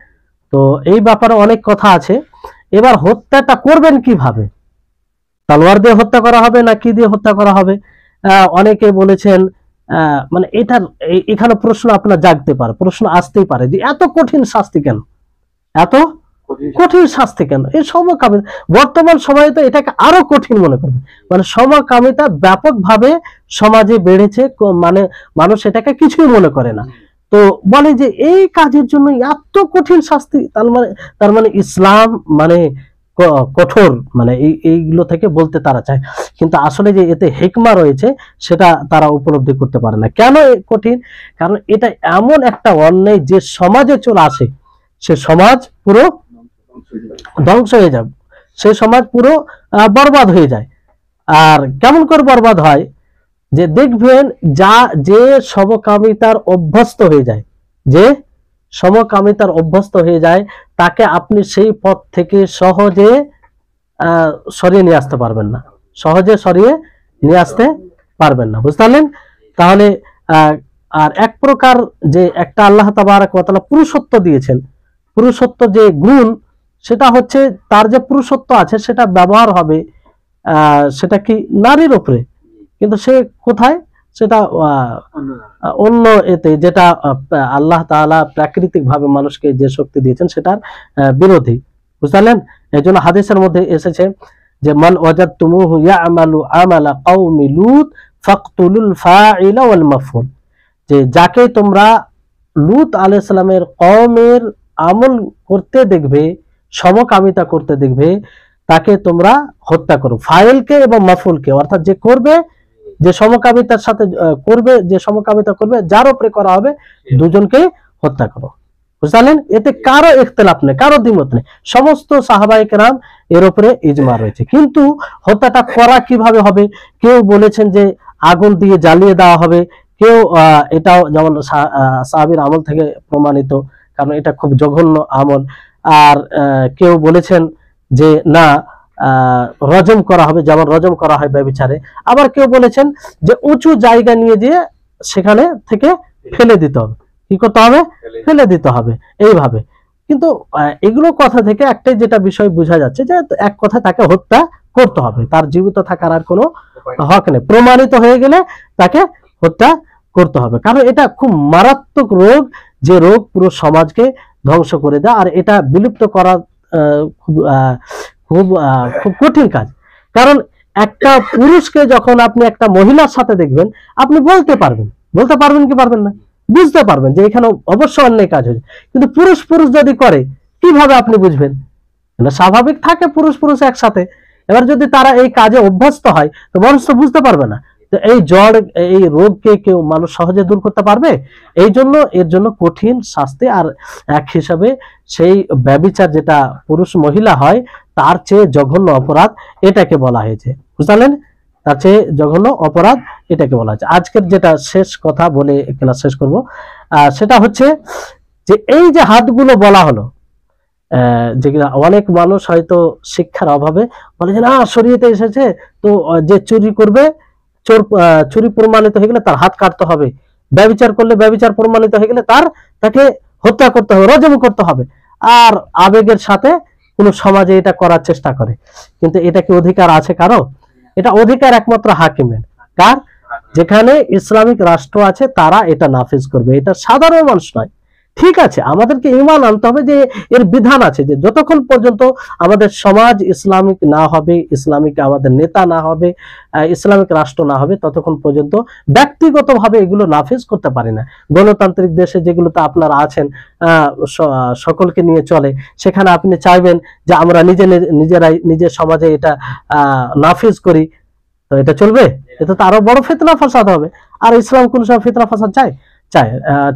Speaker 1: তো এই ব্যাপারে অনেক কথা আছে। এবার হত্যাটা করবেন কিভাবে? তলোয়ার দিয়ে হত্যা করা হবে না কি দিয়ে হত্যা করা হবে? অনেকে বলেছেন মানে এটার এখানে প্রশ্ন আপনার জাগতে পারে, প্রশ্ন আসতেই পারে যে এত কঠিন শাস্তি কেন, এত কঠিন শাস্তি কেন? এই সমকামিতা বর্তমান সময়ে তো এটাকে আরো কঠিন মনে করবে, মানে সমকামিতা ব্যাপকভাবে সমাজে বেড়েছে, মানে মানুষ এটাকে কিছুই মনে করে না। তো বলে যে এই কাজের জন্য এত কঠিন শাস্তি, তার মানে ইসলাম মানে কঠোর, মানে এইগুলো থেকে বলতে তারা চায়, কিন্তু আসলে যে এতে হিকমা রয়েছে সেটা তারা উপলব্ধি করতে পারে না। কেন কঠিন? কারণ এটা এমন একটা অন্যায় যে সমাজে চলে আসে, সে সমাজ পুরো ধ্বংস হয়ে যাবে, সে সমাজ পুরো বরবাদ হয়ে যায়। আর কেমন করে বরবাদ হয়? যে দেখবেন যে সমকামিতার অভ্যস্ত হয়ে যায়, যে সমকামিতার অভ্যস্ত হয়ে যায়, তাকে আপনি সেই পথ থেকে সহজে সরিয়ে নিয়ে আসতে পারবেন না, সহজে সরিয়ে নিয়ে আসতে পারবেন না। বুঝতে পারলেন? তাহলে আর এক প্রকার যে একটা আল্লাহ তাবারক ওয়া তাআলা পুরুষত্ব দিয়েছেন, পুরুষত্ব যে গুণ, সেটা হচ্ছে তার যে পুরুষত্ব আছে সেটা ব্যবহার হবে সেটা কি নারীর উপরে, কিন্তু সে কোথায়? সেটা অন্য এতে, যেটা আল্লাহ তাআলা প্রাকৃতিক ভাবে মানুষকে যে শক্তি দিয়েছেন সেটার বিরোধী। বুঝলেন? এই জন্য হাদিসের মধ্যে এসেছে যে মান ওয়াজাদতুমুহু ইয়ামালু আমালা কওমি লূত ফাকতুলুল ফাইলা ওয়াল মাফউল, যে যাকে তোমরা লূত আলাইহিস সালামের কওমের আমল করতে দেখবে, সমকামিতা করতে দেখবে, তাকে তোমরা হত্যা করো, ফাইলকে এবং মাফউলকে, অর্থাৎ যে করবে, যে সমকামিতার সাথে করবে, যে সমকামিতা করবে, যার উপরে করা হবে, দুজনকে হত্যা করো। বুঝলেন? এতে কারো ইখতিলাফ নেই, কারো দ্বিমত নেই, সমস্ত সাহাবায়ে কেরাম এর উপরে ইজমা রয়েছে। কিন্তু হত্যাটা করা কিভাবে হবে? কেউ বলেছেন যে আগুন দিয়ে জ্বালিয়ে দেওয়া হবে, কেউ এটাও যেমন সাহাবীর আমল থেকে প্রমাণিত, কারণ এটা খুব জঘন্য আমল। আর কেউ বলেছেন যে না, রজম করা হবে, যেমন রজম করা হয় ব্যভিচারে। আবার কেউ বলেছেন যে উঁচু জায়গা নিয়ে গিয়ে সেখানে থেকে ফেলে দিতে হবে। কি করতে হবে? ফেলে দিতে হবে, এইভাবে। কিন্তু এগুলো কথা থেকে একটাই যেটা বিষয় বোঝা যাচ্ছে যে এক কথা তাকে হত্যা করতে হবে, তার জীবিত থাকার আর কোনো হক নেই, প্রমাণিত হয়ে গেলে তাকে হত্যা করতে হবে। কারণ এটা খুব মারাত্মক রোগ, যে রোগ পুরো সমাজকে ধ্বংস করে দেয়, আর এটা বিলুপ্ত করা খুব খুব খুব কঠিন কাজ। কারণ একটা পুরুষকে যখন আপনি একটা মহিলার সাথে দেখবেন, আপনি বলতে পারবেন কি পারবেন না? বুঝতে পারবেন যে এখানে অবশ্যই অন্যায় কাজ হয়েছে। কিন্তু পুরুষ যদি করে, কিভাবে আপনি বুঝবেন? স্বাভাবিক থাকে পুরুষ একসাথে, এবার যদি তারা এই কাজে অভ্যস্ত হয় তো মানুষ তো বুঝতে পারবে না। তো এই রোগকে কেউ মানুষ সহজে দূর করতে পারবে? এই জন্য এর জন্য কঠিন শাস্তি। আর এক হিসাবে সেই ব্যভিচার যেটা পুরুষ মহিলা হয়, তার চেয়ে জঘন্য অপরাধ এটাকে বলা হয়েছে। বুঝলেন? তার চেয়ে জঘন্য অপরাধ এটাকে বলা হয়েছে। আজকের যেটা শেষ কথা বলে ক্লাস শেষ করব, সেটা হচ্ছে যে এই যে হাতগুলো বলা হলো, যেগুলো অনেক মানুষ হয়তো শিক্ষার অভাবে বলে যে না, শরীয়তে এসেছে তো যে চুরি করবে, চুরি প্রমাণিত হয়ে গেলে তার হাত কাটতে হবে, ব্যভিচার করলে ব্যভিচার প্রমাণিত হয়ে গেলে তাকে হত্যা করতে হবে, রজম করতে হবে। আর আবেগের সাথে কোন সমাজে এটা করার চেষ্টা করে। কিন্তু এটা কি অধিকার আছে কারো? এটা অধিকার একমাত্র হাকিমের। কার? যেখানে ইসলামিক রাষ্ট্র আছে তারা এটা নাফিজ করবে, এটা সাধারণ মানুষ নয়। ঠিক আছে, আমাদেরকে ঈমান আনতে হবে যে এর বিধান আছে, যে যতক্ষণ পর্যন্ত আমাদের সমাজ ইসলামিক না হবে, ইসলামিক আমাদের নেতা না হবে, ইসলামিক রাষ্ট্র না হবে, ততক্ষণ পর্যন্ত ব্যক্তিগতভাবে এগুলো নাফিজ করতে পারি না। গণতান্ত্রিক দেশে যেগুলোতে আপনারা আছেন, সকলকে নিয়ে চলে, সেখানে আপনি চাইবেন যে আমরা নিজেরাই নিজের সমাজে এটা নাফিজ করি, তো এটা চলবে? এটা তো আরো বড় ফিতনা ফাসাদ হবে। আর ইসলাম কোন সময় ফিতনা ফাসাদ চায়?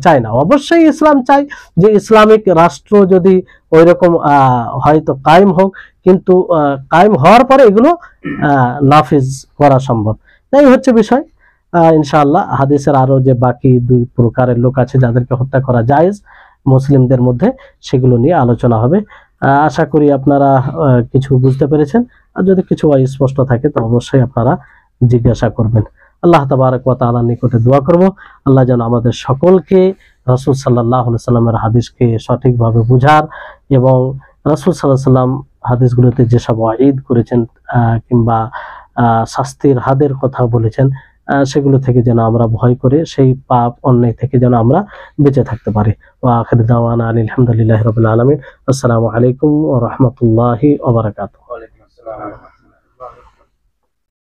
Speaker 1: চায় না। অবশ্যই ইসলাম চায় যে ইসলামিক রাষ্ট্র যদি ওইরকম হয়তো কায়েম হোক, কিন্তু কায়েম হওয়ার পরে এগুলো নাফিজ করা সম্ভব। এই হচ্ছে বিষয়। ইনশাআল্লাহ হাদিসের আরো যে বাকি দুই প্রকারের লোক আছে যাদেরকে হত্যা করা জায়েজ মুসলিমদের মধ্যে, সেগুলো নিয়ে আলোচনা হবে। আশা করি আপনারা কিছু বুঝতে পেরেছেন। আর যদি কিছু অস্পষ্ট থাকে তো অবশ্যই আপনারা জিজ্ঞাসা করবেন। আল্লাহ তাবারক ওয়া তাআলার নিকটে দোয়া করব, আল্লাহ যেন আমাদের সকলকে রাসূল সাল্লাল্লাহু আলাইহি সাল্লামের হাদিসকে সঠিকভাবে বুঝার এবং রাসূল সাল্লাল্লাহু আলাইহি সাল্লাম হাদিসগুলোতে যেসব ওয়াঈদ করেছেন কিংবা শাস্তির হাদের কথা বলেছেন, সেগুলো থেকে যেন আমরা ভয় করে সেই পাপ অন্যায় থেকে যেন আমরা বেঁচে থাকতে পারি। ওয়া আখিরু দাওয়ানা আলহামদুলিল্লাহি রাব্বিল আলামিন। আসসালামু আলাইকুম ওয়া রাহমাতুল্লাহি ওয়া বারাকাতুহু।